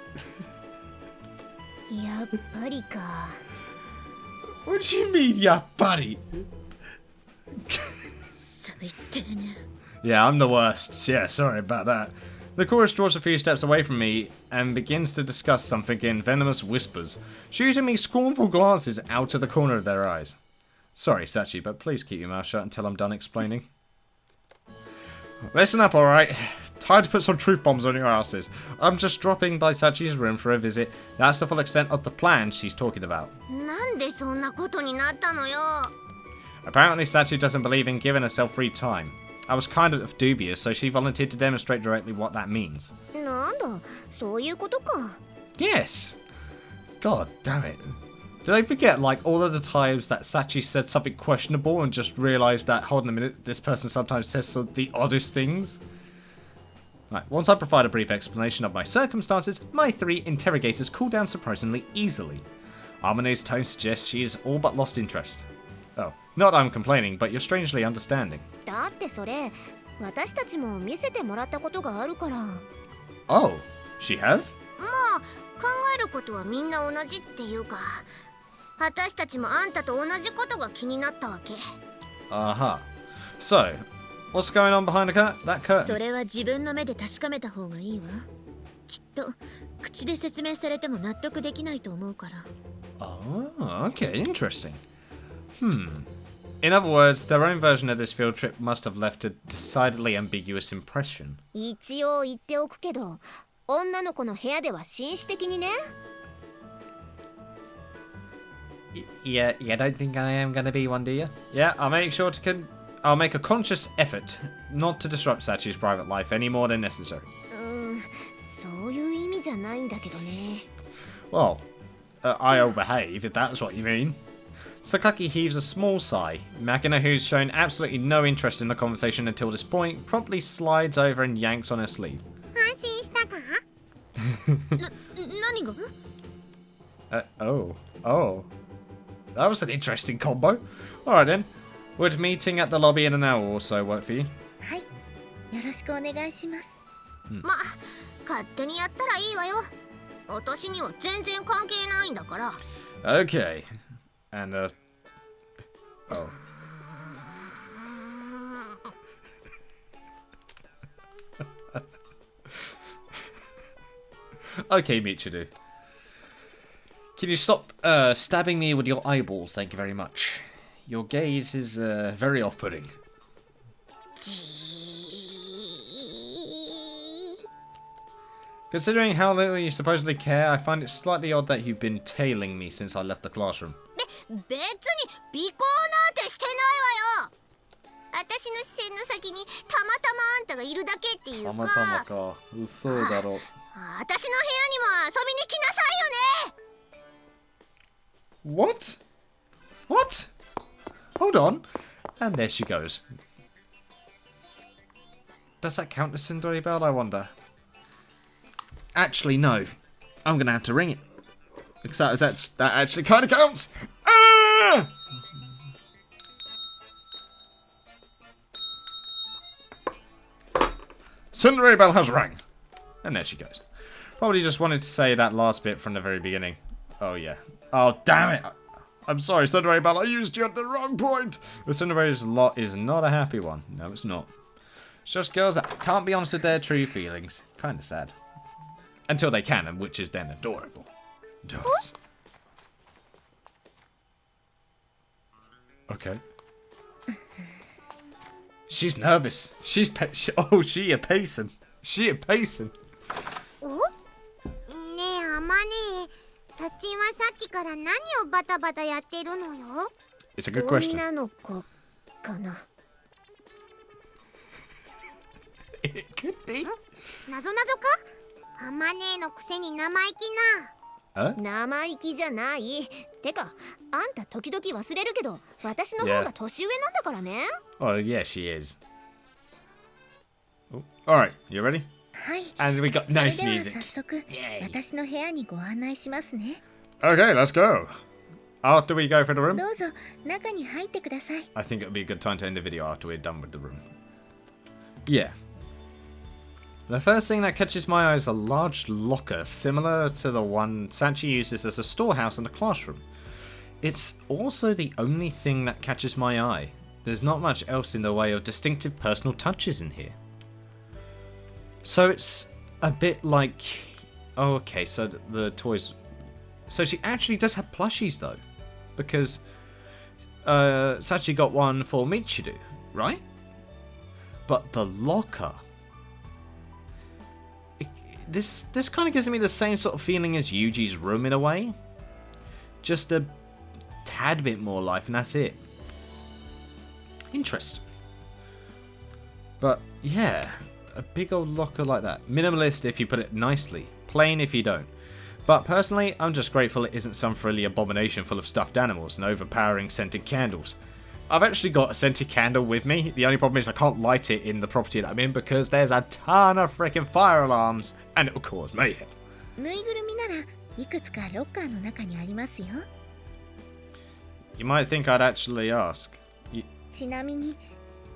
Speaker 2: やっぱりか。
Speaker 1: What do you mean, ya buddy?
Speaker 2: 最低ね。
Speaker 1: Yeah, I'm the worst. Yeah, sorry about that. The chorus draws a few steps away from me and begins to discuss something in venomous whispers, shooting me scornful glances out of the corner of their eyes. Sorry, Sachi, but please keep your mouth shut until I'm done explaining. Listen up, alright? Time to put some truth bombs on your asses. I'm just dropping by Sachi's room for a visit. That's the full extent of the plan she's talking about.
Speaker 2: なんでそんなことになったのよ。
Speaker 1: Apparently, Sachi doesn't believe in giving herself free time. I was kind of dubious, so she volunteered to demonstrate directly what that means.
Speaker 2: なんだ、そういうことか。
Speaker 1: Yes! God damn it. Did I forget, like, all of the times that Sachi said something questionable and just realised that, hold on a minute, this person sometimes says the oddest things? Right, once I provide a brief explanation of my circumstances, my three interrogators cool down surprisingly easily. Harmony's tone suggests she's all but lost interest. Oh, not I'm complaining, but you're strangely understanding.
Speaker 2: だってそれ、私たちも見せてもらったことがあるから。
Speaker 1: Oh, she has?
Speaker 2: まあ、考えることはみんな同じっていうか、私たちもあんたと同じことが気になったわけ。
Speaker 1: Uh-huh. So, what's going on behind that curtain?
Speaker 2: それは自分の目で確かめた方がいいわ。きっと口で説明されても納得できないと思うから。
Speaker 1: Oh, okay, interesting. In other words, their own version of this field trip must have left a decidedly ambiguous impression.
Speaker 2: 一応言っておくけど、女の子の部屋では紳士的にね。
Speaker 1: Yeah, you don't think I am gonna be one, do you? Yeah, I'll make sure to I'll make a conscious effort not to disrupt Sachi's private life any more than necessary.
Speaker 2: そういう意味じゃないんだけどね。
Speaker 1: Well, I'll behave if that's what you mean. Sakaki heaves a small sigh. Makina, who's shown absolutely no interest in the conversation until this point, promptly slides over and yanks on her sleeve.
Speaker 2: 安心したか？何が？
Speaker 1: Oh. That was an interesting combo. Alright then. Would meeting at the lobby in an hour or so work for you?
Speaker 2: はい、よろしくお願いします。まあ、勝手にやったらいいわよ。私には全然関係ないんだから。
Speaker 1: Okay. And, oh. Okay, Michiru. Can you stop stabbing me with your eyeballs? Thank you very much. Your gaze is very off-putting. Considering how little you supposedly care, I find it slightly odd that you've been tailing me since I left the classroom.
Speaker 2: 別に尾行なんてしてないわよ。私の視線の先にたまたまあんたがいるだけっていうか。たまたまか。嘘だろ。私の部屋にも遊びに来なさいよね。
Speaker 1: What? What? Hold on. And there she goes. Does that count as Sundari Bell, I wonder? Actually, no. I'm gonna have to ring it. Because that actually kind of counts. Ah! Sundari Bell has rang. And there she goes. Probably just wanted to say that last bit from the very beginning. Oh, yeah. Oh, damn it. I'm sorry, Sundari Bell. I used you at the wrong point. The Sundari's lot is not a happy one. No, it's not. It's just girls that can't be honest with their true feelings. Kind of sad. Until they can, and which is then adorable. Does. Okay. She's nervous. She a pacing. She a pacing.
Speaker 2: おねえあまねサチはさっきから何をバタバタやってるのよ
Speaker 1: It's a good question.
Speaker 2: 女の子かな
Speaker 1: It could be.
Speaker 2: なぞなぞかあまねえのくせに生意気な
Speaker 1: Huh?
Speaker 2: 生意気じゃないてかあんた時々忘れるけど私の方が年上なんだからね
Speaker 1: Oh, yeah, she is. Oh, alright, you ready?
Speaker 2: はい
Speaker 1: And we got
Speaker 2: それ
Speaker 1: nice
Speaker 2: では
Speaker 1: music.
Speaker 2: 早速私の部屋にご案内しますね
Speaker 1: Okay, let's go. After we go for the room,
Speaker 2: どうぞ中に入ってください
Speaker 1: I think it would be a good time to end the video after we're done with the room. Yeah. The first thing that catches my eye is a large locker similar to the one Sachi uses as a storehouse in the classroom. It's also the only thing that catches my eye. There's not much else in the way of distinctive personal touches in here. So it's a bit like... Oh, okay, so the toys... So she actually does have plushies though. Because Sachi got one for Michiru, right? But the locker... This kind of gives me the same sort of feeling as Yuji's room in a way. Just a tad bit more life and that's it. Interesting. But yeah, a big old locker like that. Minimalist if you put it nicely. Plain if you don't. But personally, I'm just grateful it isn't some frilly abomination full of stuffed animals and overpowering scented candles. I've actually got a scented candle with me. The only problem is I can't light it in the property that I'm in because there's a ton of freaking fire alarms and it'll cause mayhem.
Speaker 2: ぬいぐるみならいくつかロッカーの中にありますよ
Speaker 1: You might think I'd actually ask.
Speaker 2: ちなみに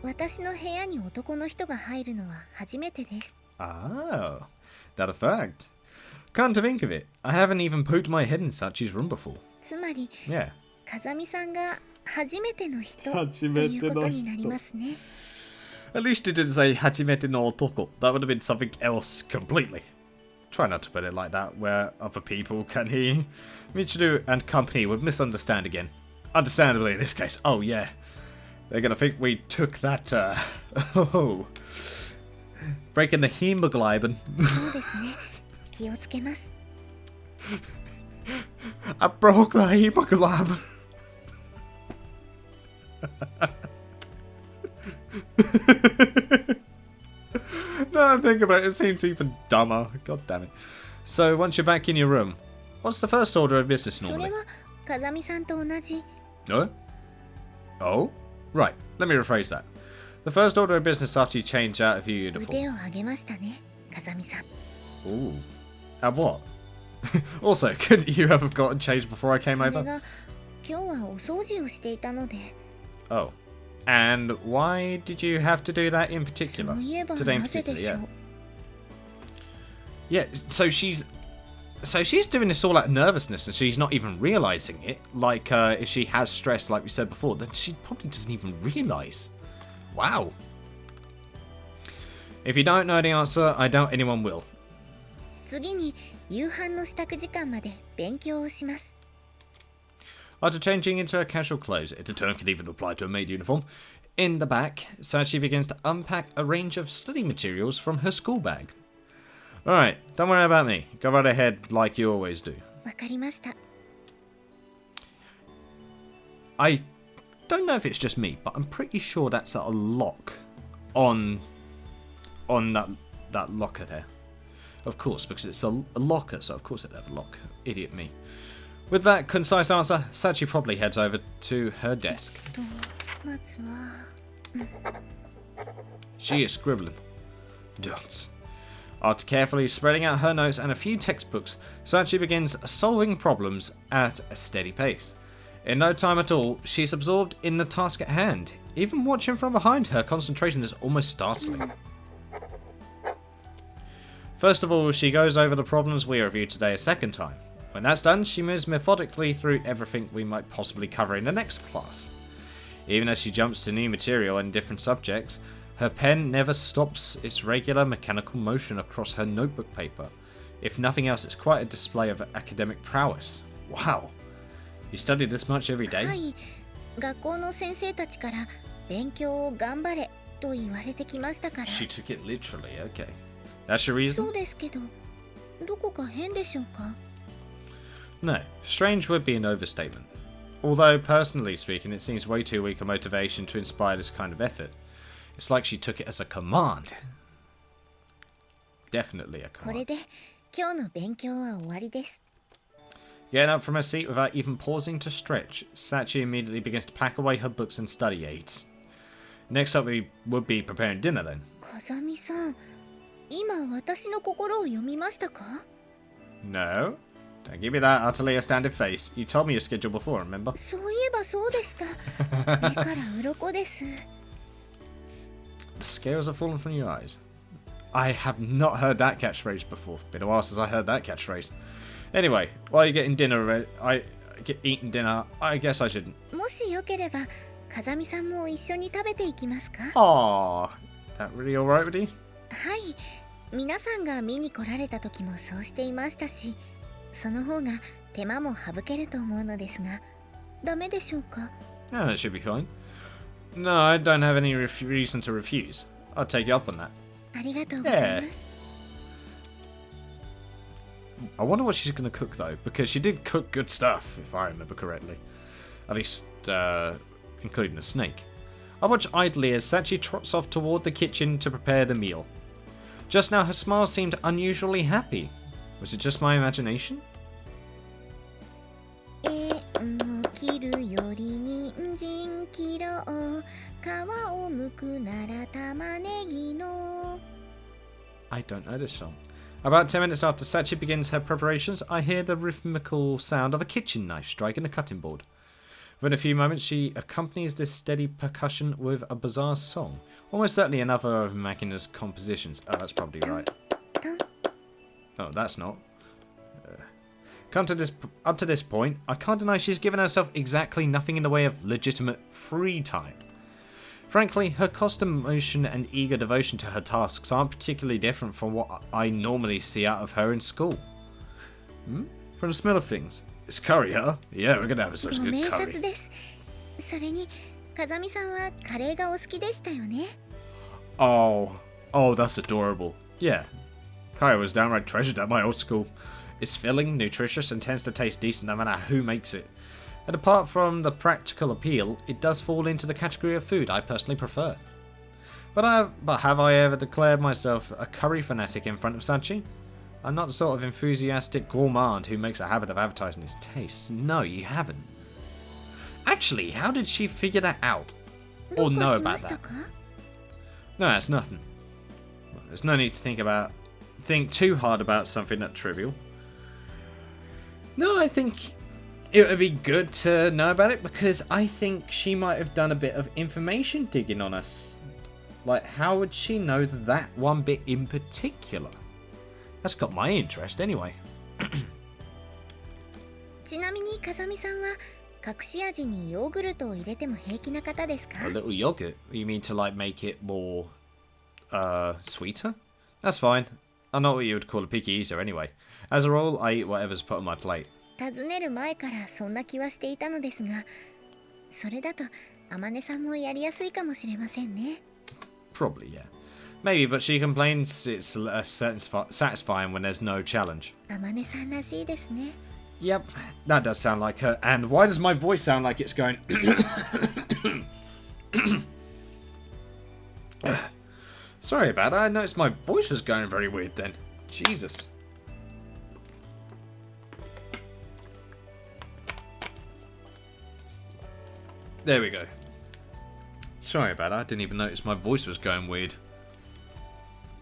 Speaker 2: 私の部屋に男の人が入るのは初めてです
Speaker 1: Oh, that a fact. Come to think of it, I haven't even poked my head in Sachi's room before.
Speaker 2: つまり
Speaker 1: Yeah.
Speaker 2: 風見さんが初めての人と
Speaker 1: 初めての人
Speaker 2: いうことになりますね
Speaker 1: At least you didn't say Hachimete no Otoko. That would have been something else completely. Try not to put it like that where other people can hear you. Michiru and company would misunderstand again. Understandably in this case. Oh yeah. They're gonna think we took that breaking the hemoglobin.
Speaker 2: そうですね気をつけます
Speaker 1: I broke the hemoglobin. Now I think about it, it seems even dumber. God damn it. So once you're back in your room, what's the first order of business
Speaker 2: それ
Speaker 1: normally?
Speaker 2: は風見さんと同じ
Speaker 1: No? Oh? Right, let me rephrase that. The first order of business after you change out of your uniform.
Speaker 2: 腕を上げましたね風見さん
Speaker 1: Ooh. And what? Also, couldn't you have gotten changed before I came
Speaker 2: それ
Speaker 1: over?
Speaker 2: が今日はお掃除をしていたので
Speaker 1: Oh. And why did you have to do that in
Speaker 2: そ
Speaker 1: particular?
Speaker 2: ういえば
Speaker 1: Today in
Speaker 2: なぜで
Speaker 1: particular,
Speaker 2: しょ
Speaker 1: yeah.
Speaker 2: う
Speaker 1: Yeah, so she's doing this all out of nervousness and she's not even realizing it. Like, if she has stress, like we said before, then she probably doesn't even realize. Wow. If you don't know the answer, I doubt anyone will.
Speaker 2: 次に夕飯の支度時間まで勉強をします
Speaker 1: After changing into her casual clothes, if the term could even apply to a maid uniform, in the back, Sachi begins to unpack a range of study materials from her school bag. Alright, don't worry about me. Go right ahead like you always do.
Speaker 2: わかりました
Speaker 1: I don't know if it's just me, but I'm pretty sure that's a lock on that locker there. Of course, because it's a locker, so of course it'd have a lock. Idiot me. With that concise answer, Sachi probably heads over to her desk.
Speaker 2: とまずは
Speaker 1: She is scribbling. Dots. After carefully spreading out her notes and a few textbooks, Sachi begins solving problems at a steady pace. In no time at all, she's absorbed in the task at hand. Even watching from behind, her concentration is almost startling. First of all, she goes over the problems we reviewed today a second time. When that's done, she moves methodically through everything we might possibly cover in the next class. Even as she jumps to new material and different subjects, her pen never stops its regular mechanical motion across her notebook paper. If nothing else, it's quite a display of academic prowess. Wow. You study this much every
Speaker 2: は
Speaker 1: day?
Speaker 2: い学校の先生たちから勉強を頑張れと言われてきましたから。
Speaker 1: She took it literally, okay. That's your reason?
Speaker 2: そうですけど、どこか変でしょうか？
Speaker 1: No, strange would be an overstatement. Although, personally speaking, it seems way too weak a motivation to inspire this kind of effort. It's like she took it as a command. Definitely a
Speaker 2: これ
Speaker 1: command.
Speaker 2: で今日の勉強は終わりです。
Speaker 1: Getting up from her seat without even pausing to stretch, Sachi immediately begins to pack away her books and study aids. Next up, we would be preparing dinner then.
Speaker 2: 風見さん、今私の心を読みましたか？
Speaker 1: No? Don't give me that utterly astounded face. You told me your schedule before, remember?
Speaker 2: そういえばそうでした。目から鱗です。
Speaker 1: The scales have fallen from your eyes. I have not heard that catchphrase before. Been a while since I heard that catchphrase. Anyway, while you're getting dinner, eating dinner, I guess I shouldn't.
Speaker 2: もしよければ、風見さんも一緒に食べていきますか？
Speaker 1: Aww, that really alright with you?
Speaker 2: はい、皆さんが見に来られた時もそうしていましたし、その方が手間も省けると思うのですが、ダメでしょうか？
Speaker 1: Yeah, that should be fine. No, I don't have any reason to refuse. I'll take you up on that.
Speaker 2: ありがとうございます。
Speaker 1: I wonder what she's going to cook though, because she did cook good stuff, if I remember correctly. At least, including a snake. I watch idly as Sachi trots off toward the kitchen to prepare the meal. Just now her smile seemed unusually happy. Was it just my imagination?
Speaker 2: 縁を切るより人参切ろう、皮を剥くなら玉ねぎの。
Speaker 1: I don't know this song. About 10 minutes after Sachi begins her preparations, I hear the rhythmical sound of a kitchen knife striking a cutting board. Within a few moments, she accompanies this steady percussion with a bizarre song. Almost certainly another of Makina's compositions. Oh, that's probably right. Oh, that's not. Up to this point, I can't deny she's given herself exactly nothing in the way of legitimate free time. Frankly, her constant motion and eager devotion to her tasks aren't particularly different from what I normally see out of her in school. From the smell of things. It's curry, huh? Yeah, we're gonna have such
Speaker 2: ご
Speaker 1: good
Speaker 2: 明
Speaker 1: curry.
Speaker 2: 察です。それに、風見さんはカレーがお好きでしたよね。
Speaker 1: Oh, that's adorable. Yeah, curry was downright treasured at my old school. It's filling, nutritious, and tends to taste decent no matter who makes it. And apart from the practical appeal, it does fall into the category of food I personally prefer. But have I ever declared myself a curry fanatic in front of Sachi? I'm not the sort of enthusiastic gourmand who makes a habit of advertising his tastes. No, you haven't. Actually, how did she figure that out? Or know about that? No, it's nothing. There's no need to think too hard about something that trivial. No, I think it would be good to know about it because I think she might have done a bit of information digging on us. Like, how would she know that one bit in particular? That's got my interest anyway.
Speaker 2: ちなみに風見さんは隠し味にヨーグルトを入れても平気な方ですか？
Speaker 1: A little yogurt? You mean to like make it more sweeter? That's fine. I'm not what you would call a picky eater anyway. As a rule, I eat whatever's put on my plate.
Speaker 2: 尋ねる前からそんな気はしていたのですが、それだと天音さんもやりやすいかもしれませんね。
Speaker 1: Probably, yeah. Maybe, but she complains it's satisfying when there's no challenge.
Speaker 2: 天音さんらしいですね。
Speaker 1: Yep, that does sound like her. And why does my voice sound like it's going... Sorry about that. I noticed my voice was going very weird then. Jesus. There we go. Sorry about that. I didn't even notice my voice was going weird.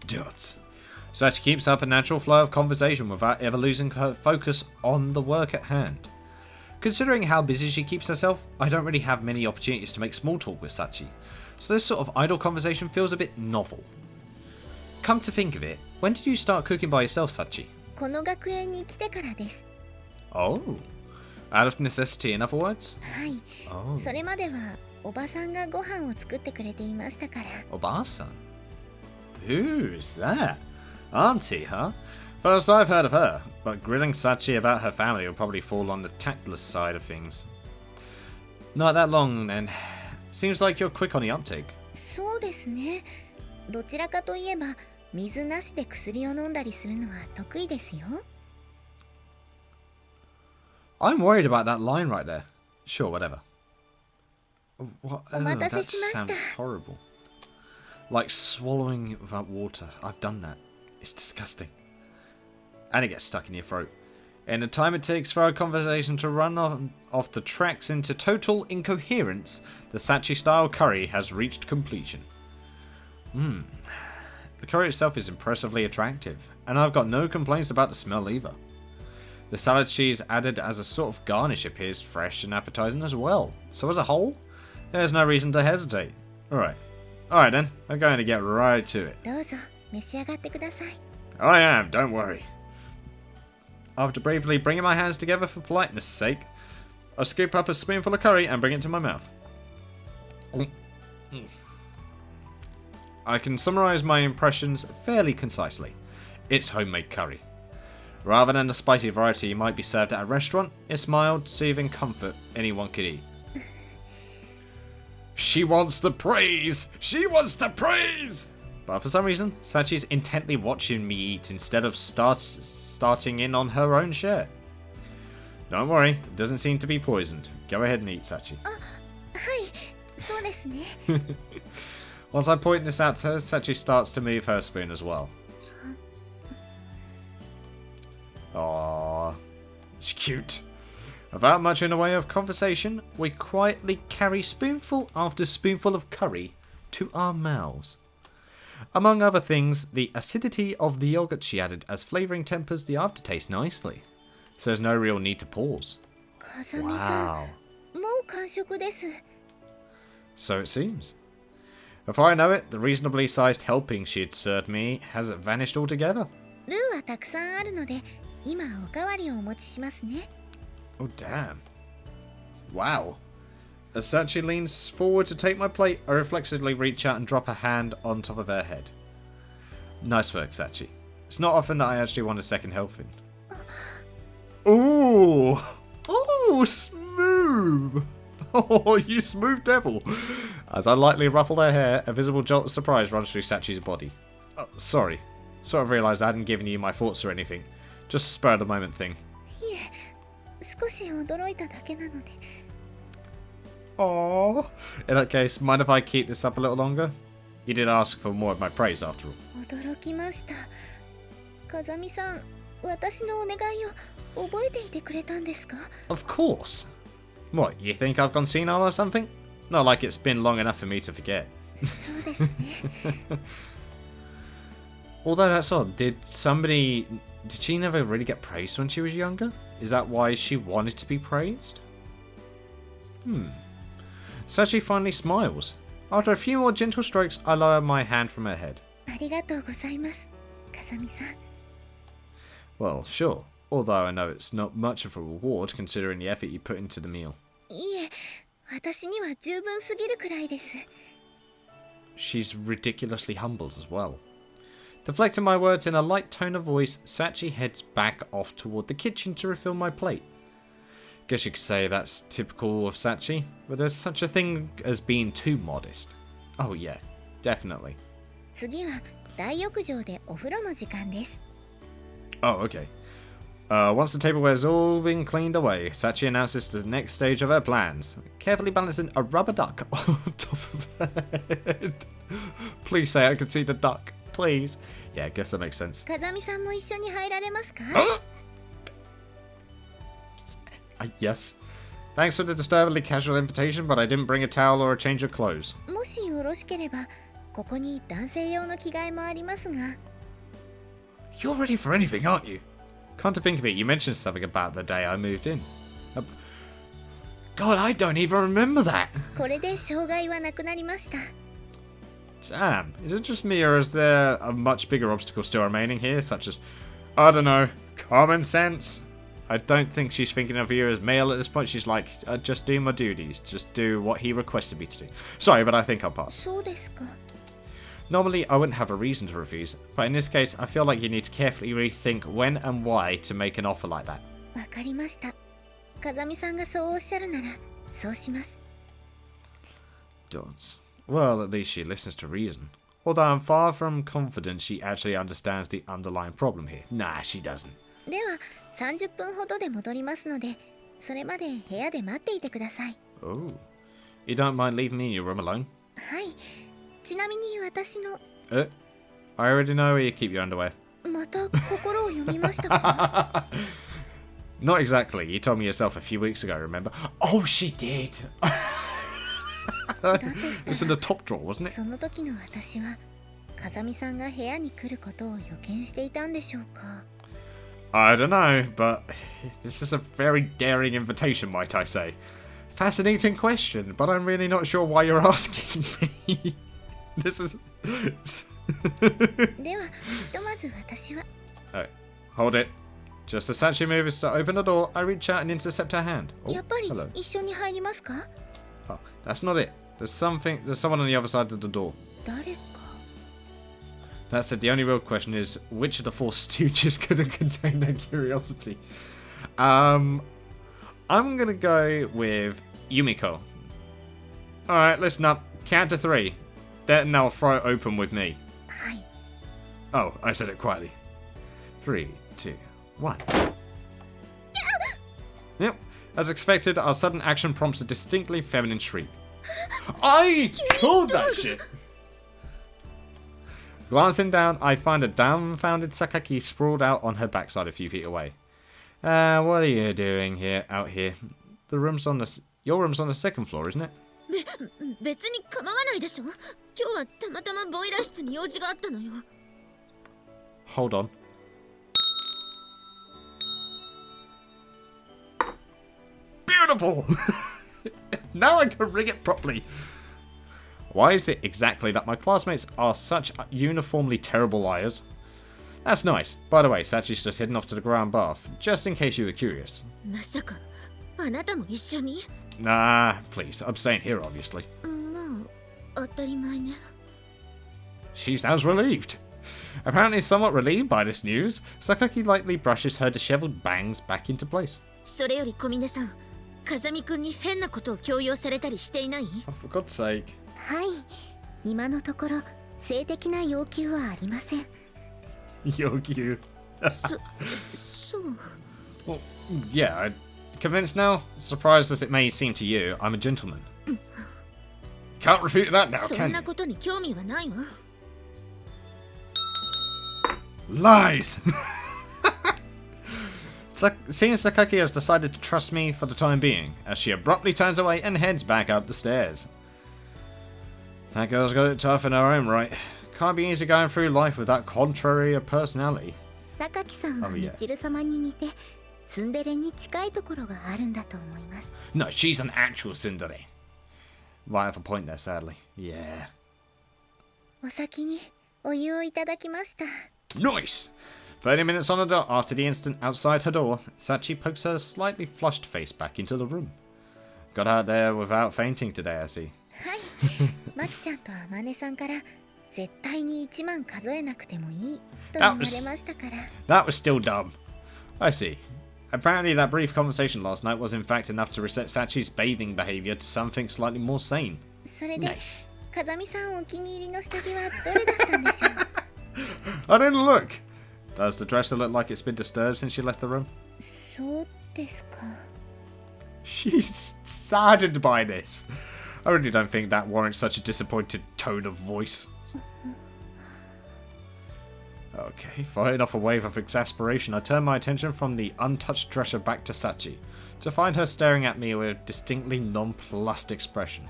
Speaker 1: Dots. Sachi keeps up a natural flow of conversation without ever losing her focus on the work at hand. Considering how busy she keeps herself, I don't really have many opportunities to make small talk with Sachi, so this sort of idle conversation feels a bit novel. Come to think of it, when did you start cooking by yourself, Sachi?
Speaker 2: この学園に来てからです。
Speaker 1: Oh, out of necessity, in other words?
Speaker 2: はい。
Speaker 1: Oh.
Speaker 2: それまではおばさんがご飯を作ってくれていましたから。
Speaker 1: Oba-san? Who's that? Auntie, huh? First I've heard of her, but grilling Sachi about her family will probably fall on the tactless side of things. Not that long then. Seems like you're quick on the uptake.
Speaker 2: そうですね。どちらかといえば水なしで薬を飲んだりするのは得意ですよ。
Speaker 1: I'm worried about that line right there. Sure, whatever. What?
Speaker 2: お待たせ
Speaker 1: That
Speaker 2: しました。
Speaker 1: sounds horrible. Like swallowing without water. I've done that. It's disgusting. And it gets stuck in your throat. In the time it takes for our conversation to run off the tracks into total incoherence, the Sachi-style curry has reached completion. The curry itself is impressively attractive, and I've got no complaints about the smell either. The salad cheese added as a sort of garnish appears fresh and appetizing as well, so as a whole, there's no reason to hesitate. Alright then, I'm going to get right to it.
Speaker 2: どうぞ召し上がってください。
Speaker 1: I am, don't worry. After bravely bringing my hands together for politeness' sake, I scoop up a spoonful of curry and bring it to my mouth. I can summarize my impressions fairly concisely. It's homemade curry. Rather than the spicy variety you might be served at a restaurant, it's mild, soothing comfort anyone could eat. She wants the praise! She wants the praise! But for some reason, Sachi's intently watching me eat instead of starting in on her own share. Don't worry, it doesn't seem to be poisoned. Go ahead and eat, Sachi.
Speaker 2: はい、そうですね。
Speaker 1: Once I point this out to her, Sachi starts to move her spoon as well. Aww, it's cute. Without much in the way of conversation, we quietly carry spoonful after spoonful of curry to our mouths. Among other things, the acidity of the yogurt she added as flavouring tempers the aftertaste nicely, so there's no real need to pause.
Speaker 2: 風見さ
Speaker 1: Wow.
Speaker 2: ん、もう完食です。
Speaker 1: So it seems. Before I know it, the reasonably sized helping she had served me has vanished altogether.
Speaker 2: ルーはたくさんあるので、今おかわりをお持ちしますね。
Speaker 1: Oh damn. Wow. As Sachi leans forward to take my plate, I reflexively reach out and drop a hand on top of her head. Nice work, Sachi. It's not often that I actually want a second helping. Ooh! Ooh, smooth! Oh, you smooth devil! As I lightly ruffle her hair, a visible jolt of surprise runs through Sachi's body. Oh, sorry. Sort of realised I hadn't given you my thoughts or anything. Just a spur of the moment thing.
Speaker 2: いえ、少し驚いただけなので。
Speaker 1: Aww. In that case, mind if I keep this up a little longer? You did ask for more of my praise after all.
Speaker 2: 驚きました。風見さん、私のお願いを覚えていてくれたんですか？
Speaker 1: Of course. What, you think I've gone senile or something? Not like it's been long enough for me to forget.
Speaker 2: そうですね。
Speaker 1: Although that's odd, did she never really get praised when she was younger? Is that why she wanted to be praised? Sachi finally smiles. After a few more gentle strokes, I lower my hand from her head.
Speaker 2: ありがとうございます、風見さん。
Speaker 1: Well, sure. Although I know it's not much of a reward considering the effort you put into the meal.
Speaker 2: いえ、私には十分すぎるくらいです。
Speaker 1: She's ridiculously humbled as well. Deflecting my words in a light tone of voice, Sachi heads back off toward the kitchen to refill my plate. Guess you could say that's typical of Sachi, but there's such a thing as being too modest. Oh yeah, definitely.
Speaker 2: 次は大浴場でお風呂の時間です。
Speaker 1: Oh, okay. Once the tableware's all been cleaned away, Sachi announces the next stage of her plans, carefully balancing a rubber duck on top of her head. Please say I can see the duck. Please. Yeah, I guess that makes sense.
Speaker 2: 風見さんも一緒に入られますか？
Speaker 1: Yes. Thanks for the disturbingly casual invitation, but I didn't bring a towel or a change of clothes.
Speaker 2: もしよろしければ、ここに男性用の着替えもありますが。
Speaker 1: You're ready for anything, aren't you? Come to think of it, you mentioned something about the day I moved in. God, I don't even remember that.
Speaker 2: これで障害はなくなりました。
Speaker 1: Damn, is it just me or is there a much bigger obstacle still remaining here, such as, I don't know, common sense? I don't think she's thinking of you as male at this point. She's like, just do my duties, just do what he requested me to do. Sorry, but I think I'll pass.
Speaker 2: そうですか。
Speaker 1: Normally, I wouldn't have a reason to refuse, but in this case, I feel like you need to carefully rethink when and why to make an offer like that.
Speaker 2: わかりました。風見さんがそうおっしゃるなら、そうします。
Speaker 1: Dots. Well, at least she listens to reason. Although I'm far from confident she actually understands the underlying problem here. Nah, she doesn't.
Speaker 2: では30分ほどで戻りますので、それまで部屋で待っていてください。
Speaker 1: Oh. You don't mind leaving me in your room alone?
Speaker 2: はい。ちなみに私の
Speaker 1: I already know where you keep your underwear.
Speaker 2: また心を読みましたか？
Speaker 1: Not exactly. You told me yourself a few weeks ago, remember? Oh, she did! It was in the top drawer, wasn't it?
Speaker 2: その時の私は風見さんが部屋に来ることを予見していたんでしょうか？
Speaker 1: I don't know, but this is a very daring invitation, might I say. Fascinating question, but I'm really not sure why you're asking me. This is...
Speaker 2: ではひとまず私は
Speaker 1: Oh, hold it. Just as Sachi moves to open the door, I reach out and intercept her hand. Oh,
Speaker 2: やっぱり
Speaker 1: hello.
Speaker 2: 一緒に入りますか？
Speaker 1: Oh, that's not it. There's someone on the other side of the door.
Speaker 2: 誰か
Speaker 1: That said, the only real question is, which of the four stooges could have contained their curiosity? I'm gonna go with Yumiko. Alright, listen up. Count to 3. Then they'll throw it open with me.
Speaker 2: はい。
Speaker 1: Oh, I said it quietly. 3, 2, 1. Yep. As expected, our sudden action prompts a distinctly feminine shriek. I called that shit! Glancing down, I find a dumbfounded Sakaki sprawled out on her backside a few feet away. What are you doing out here? Your room's on the second floor, isn't it?
Speaker 2: 別に構わないでしょ。今日はたまたまボイラー室に用事があったのよ。
Speaker 1: Hold on. Beautiful! Now I can ring it properly. Why is it exactly that my classmates are such uniformly terrible liars? That's nice. By the way, Sachi's just heading off to the ground bath, just in case you were curious.
Speaker 2: まさかあなたも一緒に？
Speaker 1: Nah, please. I'm staying here, obviously.
Speaker 2: まあ当たり前ね。
Speaker 1: She sounds relieved. Apparently somewhat relieved by this news, Sakaki lightly brushes her disheveled bangs back into place.
Speaker 2: それより小峰さん、風見くんに変なことを強要されたりしていない？
Speaker 1: Oh, for God's sake.
Speaker 2: はい。今のところ性的な要求はありません。
Speaker 1: Yogi.
Speaker 2: そう。
Speaker 1: Well, yeah, I'm convinced now. Surprised as it may seem to you, I'm a gentleman. Can't refute that now,
Speaker 2: そん
Speaker 1: can
Speaker 2: な
Speaker 1: you?
Speaker 2: ことに興味はないわ。
Speaker 1: Lies! Seems Sakaki has decided to trust me for the time being, as she abruptly turns away and heads back up the stairs. That girl's got it tough in her own right. Can't be easy going through life with that contrary of personality.
Speaker 2: 榊さんはみちる様に似て、ツンデレに近いところがあるんだと思います。
Speaker 1: No, she's an actual tsundere. Might have a point there, sadly. Yeah.
Speaker 2: お先にお湯をいただきました。
Speaker 1: Nice! 30 minutes on the dot after the incident outside her door, Sachi pokes her slightly flushed face back into the room. Got out there without fainting today, I see.
Speaker 2: はい。マキちゃんとアマネさんから絶対に1万数えなくてもいいと言われましたから。
Speaker 1: That was still dumb. I see. Apparently that brief conversation last night was in fact enough to reset Sachi's bathing behavior to something slightly more sane.
Speaker 2: それで、
Speaker 1: Nice.
Speaker 2: 風見さんお気に入りの下着はどれだったんでしょう？
Speaker 1: I didn't look. Does the dresser look like it's been disturbed since she left the room?
Speaker 2: そうですか。
Speaker 1: She's saddened by this. I really don't think that warrants such a disappointed tone of voice. Okay, firing off a wave of exasperation, I turn my attention from the untouched dresser back to Sachi, to find her staring at me with a distinctly nonplussed expression.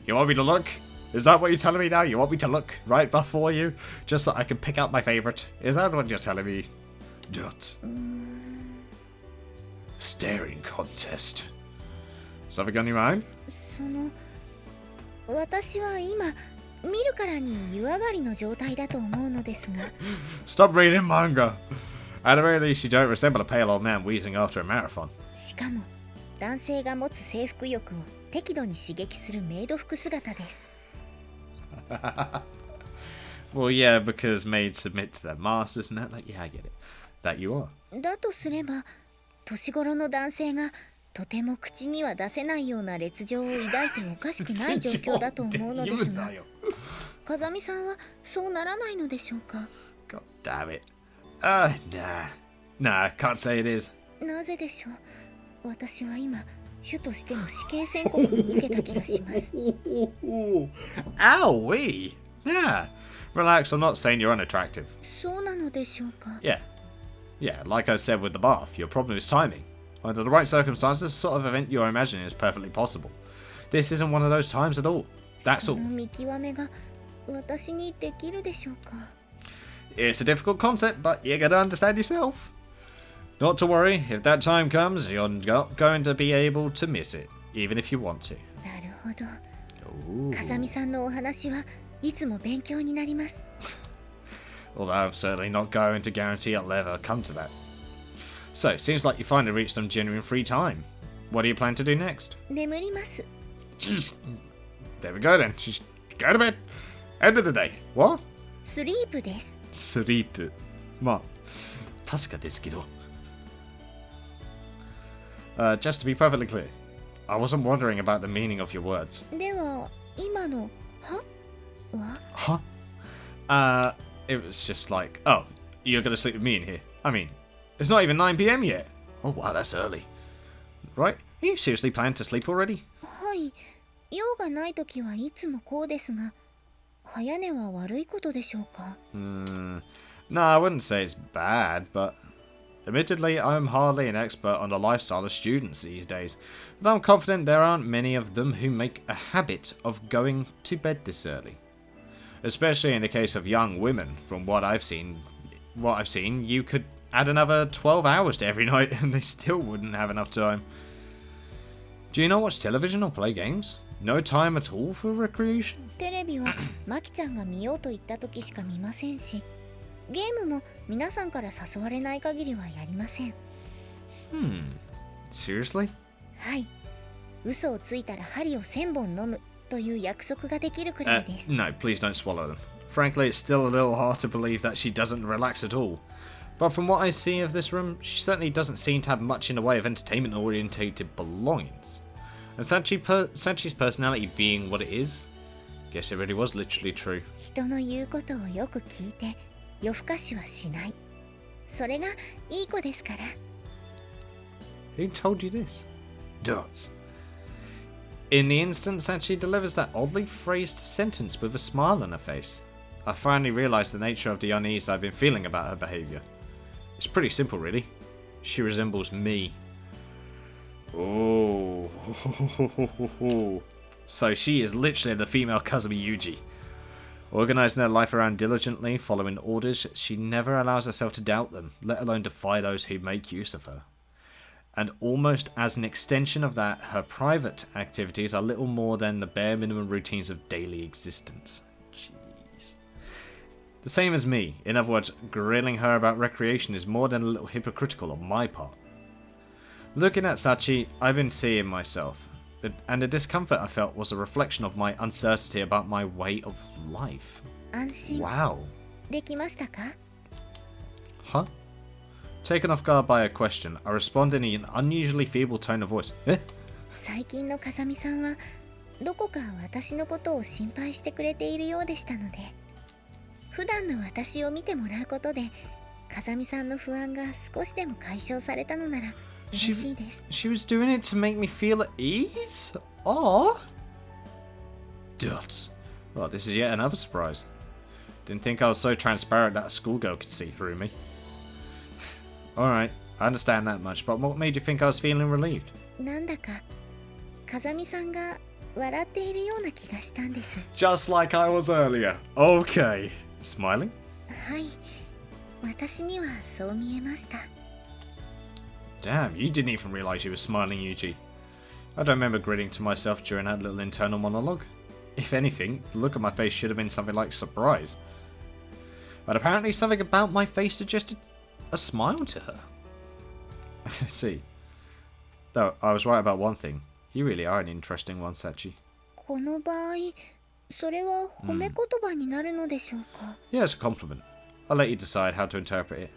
Speaker 1: You want me to look? Is that what you're telling me now? You want me to look right before you? Just so I can pick out my favourite? Is that what you're telling me? Just. Staring contest. Something on your mind?
Speaker 2: その、私は今見るからに湯上がりの状態だと思うのですが。
Speaker 1: Stop reading manga! At the very least, you don't resemble a pale old man wheezing after a marathon.
Speaker 2: しかも男性が持つ征服欲を適度に刺激するメイド服姿です。
Speaker 1: Well, yeah, because maids submit to their masters and that. Like, yeah, I get it. That you are.
Speaker 2: だとすれば年頃の男性がとても口には出せないような劣情を抱いておかしくない状況だと思うのですが、風見さんはそうならないのでしょうか。
Speaker 1: God damn it. Nah, can't say it is.
Speaker 2: なぜでしょう。私は今主としての死刑宣告を受けた気がします。
Speaker 1: Owie! Yeah. Relax, I'm not saying you're unattractive.
Speaker 2: そうなのでしょうか。
Speaker 1: Yeah, like I said with the bath, your problem is timing. Under the right circumstances, the sort of event you're imagining is perfectly possible. This isn't one of those times at all. That's
Speaker 2: そ
Speaker 1: all.
Speaker 2: の見極めが私にできるでしょうか。
Speaker 1: It's a difficult concept, but you gotta understand yourself. Not to worry, if that time comes, you're not going to be able to miss it, even if you want to.
Speaker 2: なるほど。
Speaker 1: Ooh.
Speaker 2: 風見さんのお話はいつも勉強になります。
Speaker 1: Although I'm certainly not going to guarantee it'll ever come to that. So, seems like you finally reached some genuine free time. What do you plan to do next?
Speaker 2: 眠ります。
Speaker 1: There we go then. Just go to bed. End of the day. What?
Speaker 2: スリープです。
Speaker 1: Sleep. まあ、確かですけど。Just to be perfectly clear, I wasn't wondering about the meaning of your words.
Speaker 2: では今のは
Speaker 1: It was just like, oh, you're gonna sleep with me in here. I mean, it's not even 9 p.m. yet. Oh wow, that's early. Right? Are you seriously planning to sleep already?
Speaker 2: はい。用がないときはいつもこうですが、早寝は悪いことでしょうか。
Speaker 1: No, I wouldn't say it's bad, but admittedly, I'm hardly an expert on the lifestyle of students these days. Though I'm confident there aren't many of them who make a habit of going to bed this early. Especially in the case of young women, from what I've seen, you could add another 12 hours to every night and they still wouldn't have enough time. Do you not watch television or play games? No time at all for recreation?
Speaker 2: テレビはマキちゃんが見ようと言ったときしか見ませんし、ゲームも皆さんから誘われない限りはやりません。
Speaker 1: Seriously?
Speaker 2: はい。嘘をついたら針を1000本飲むという約束ができるくらいです。
Speaker 1: No, please don't swallow them. Frankly, it's still a little hard to believe that she doesn't relax at all. But from what I see of this room, she certainly doesn't seem to have much in the way of entertainment-orientated belongings. And Sachi's personality being what it is, guess it really was literally true.
Speaker 2: 人の言うことをよく聞いて夜更かしはしない。それがいい子ですから。
Speaker 1: Who told you this? Dots. In the instant Sachi delivers that oddly phrased sentence with a smile on her face, I finally realised the nature of the unease I've been feeling about her behaviour. It's pretty simple, really. She resembles me. Oh. So she is literally the female Kazumi Yuji. Organising her life around diligently, following orders, she never allows herself to doubt them, let alone defy those who make use of her. And almost as an extension of that, her private activities are little more than the bare minimum routines of daily existence. Jeez. The same as me. In other words, grilling her about recreation is more than a little hypocritical on my part. Looking at Sachi, I've been seeing myself, and the discomfort I felt was a reflection of my uncertainty about my way of life.
Speaker 2: 安心
Speaker 1: Wow.
Speaker 2: できましたか？
Speaker 1: Huh? Taken off guard by a question, I responded in an unusually feeble tone of voice. Eh?
Speaker 2: 最近の風見さんはどこか私のことを心配してくれているようでしたので、普段の私を見てもらうことで風見さんの不安が少しでも解消されたのなら嬉しいです。
Speaker 1: She was doing it to make me feel at ease? Oh? Dots. Well, this is yet another surprise. Didn't think I was so transparent that a schoolgirl could see through me. Alright, I understand that much, but what made you think I was feeling relieved?
Speaker 2: なんだか風見さんが笑っているような気がしたんです。
Speaker 1: Just like I was earlier. Okay. Smiling?
Speaker 2: はい、私にはそう見えました。
Speaker 1: Damn, you didn't even realize you were smiling, Yuji. I don't remember grinning to myself during that little internal monologue. If anything, the look on my face should have been something like surprise. But apparently something about my face suggested a smile to her. I see. Though, I was right about one thing. You really are an interesting one, Sachi.
Speaker 2: この場合、それは褒め言葉になるのでしょうか？
Speaker 1: Yeah, it's a compliment. I'll let you decide how to interpret it.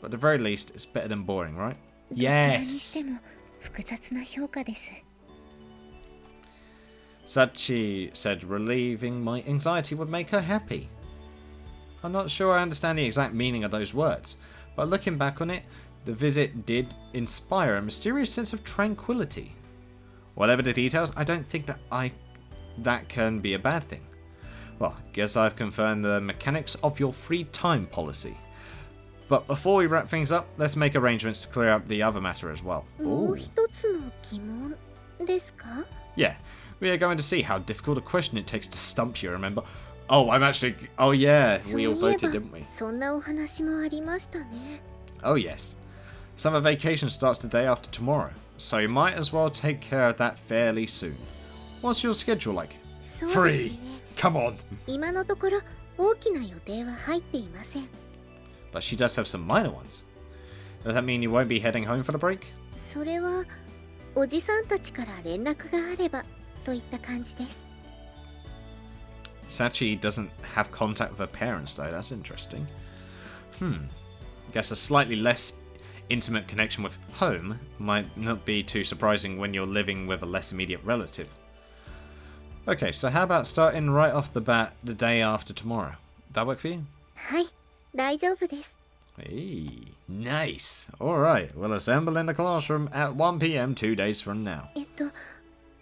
Speaker 1: But at the very least, it's better than boring, right?
Speaker 2: どちらにしても複雑な評価です。
Speaker 1: Sachi said relieving my anxiety would make her happy. I'm not sure I understand the exact meaning of those words, but looking back on it, the visit did inspire a mysterious sense of tranquility. Whatever the details, I don't think that can be a bad thing. Well, guess I've confirmed the mechanics of your free time policy. But before we wrap things up, let's make arrangements to clear up the other matter as well.
Speaker 2: もう一つの疑問ですか?
Speaker 1: Yeah, we are going to see how difficult a question it takes to stump you, remember? Oh, oh yeah, we all voted, didn't we?
Speaker 2: そんなお話もありましたね。
Speaker 1: Oh yes. Summer vacation starts the day after tomorrow, so you might as well take care of that fairly soon. What's your schedule like?
Speaker 2: そうですね。
Speaker 1: Come on!
Speaker 2: 今のところ大きな予定は入っていません。
Speaker 1: But she does have some minor ones. Does that mean you won't be heading home for the break?
Speaker 2: それはおじさんたちから連絡があればといった感じです。
Speaker 1: Sachi doesn't have contact with her parents though, that's interesting. Guess a slightly less intimate connection with home might not be too surprising when you're living with a less immediate relative. Okay, so how about starting right off the bat the day after tomorrow? That work for you?
Speaker 2: はい、大丈夫です。
Speaker 1: Hey, nice. Alright, we'll assemble in the classroom at 1 p.m. 2 days from now.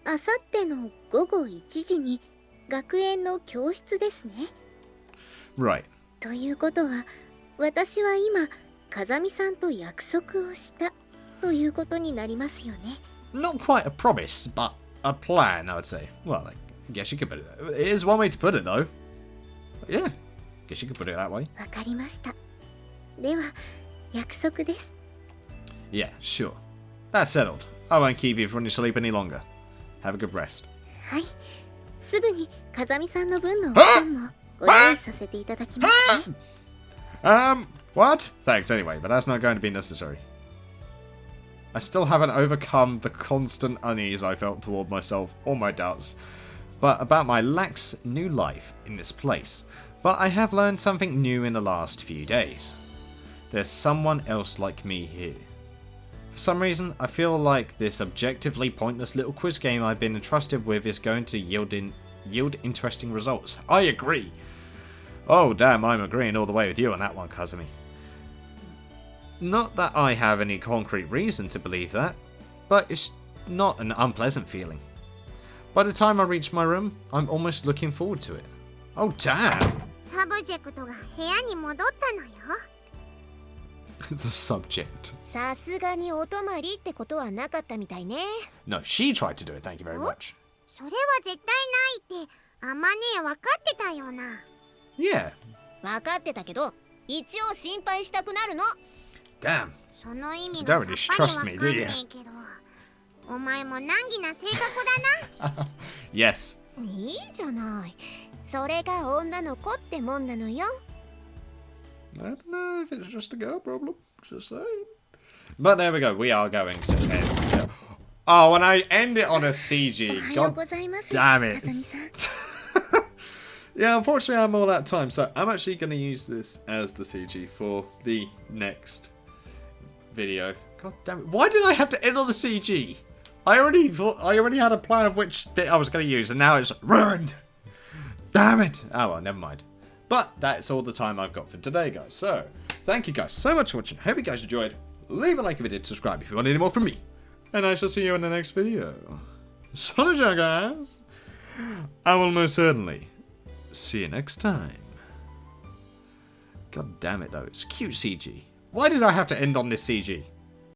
Speaker 2: あさっての午後1時に学園の教室ですね。
Speaker 1: Right.
Speaker 2: ということは、私は今、風見さんと約束をしたということになりますよね。
Speaker 1: Not quite a promise, but a plan, I would say. Well, I guess you could put it. It is one way to put it, though. Yeah, guess you could put it that way.
Speaker 2: わかりました。では、約束です。
Speaker 1: Yeah, sure. That's settled. I won't keep you from your sleep any longer. Have a good rest.
Speaker 2: はい。すぐに風見さんの分のお布団もご用意させていただきますね。
Speaker 1: What? Thanks anyway, but that's not going to be necessary. I still haven't overcome the constant unease I felt toward myself or my doubts, but about my lax new life in this place. But I have learned something new in the last few days. There's someone else like me here. For some reason, I feel like this objectively pointless little quiz game I've been entrusted with is going to yield interesting results. I agree. Oh damn, I'm agreeing all the way with you on that one, Kazumi. Not that I have any concrete reason to believe that, but it's not an unpleasant feeling. By the time I reach my room, I'm almost looking forward to it. Oh damn!
Speaker 2: サブジェクトが部屋に戻ったのよ。
Speaker 1: The subject.
Speaker 2: さすがにお泊まりってことはなかったみたいね。
Speaker 1: No, she tried to do it, thank you very much.
Speaker 2: それは絶対ないってあまね分かってたよな。
Speaker 1: Yeah.
Speaker 2: 分かってたけど、一応心配したくなるの。
Speaker 1: Damn.
Speaker 2: その意味
Speaker 1: You
Speaker 2: が
Speaker 1: don't
Speaker 2: さっ
Speaker 1: really
Speaker 2: ぱり
Speaker 1: trust
Speaker 2: 分
Speaker 1: me,
Speaker 2: かん
Speaker 1: do
Speaker 2: ね
Speaker 1: you?
Speaker 2: えけど、お前も難儀な性格だな。
Speaker 1: Yes.
Speaker 2: いいじゃない。それが女の子ってもんなのよ。
Speaker 1: I don't know if it's just a girl problem. Just saying. But there we go. We are going to end. Oh, and I end it on a CG. God damn it. Yeah, unfortunately, I'm all out of time, so I'm actually going to use this as the CG for the next video. God damn it. Why did I have to end on the CG? I already had a plan of which bit I was going to use, and now it's ruined. Damn it. Oh, well, never mind. But that's all the time I've got for today, guys. So, thank you guys so much for watching. Hope you guys enjoyed. Leave a like if you did, subscribe if you want any more from me. And I shall see you in the next video. So, guys. I will most certainly see you next time. God damn it, though. It's cute CG. Why did I have to end on this CG?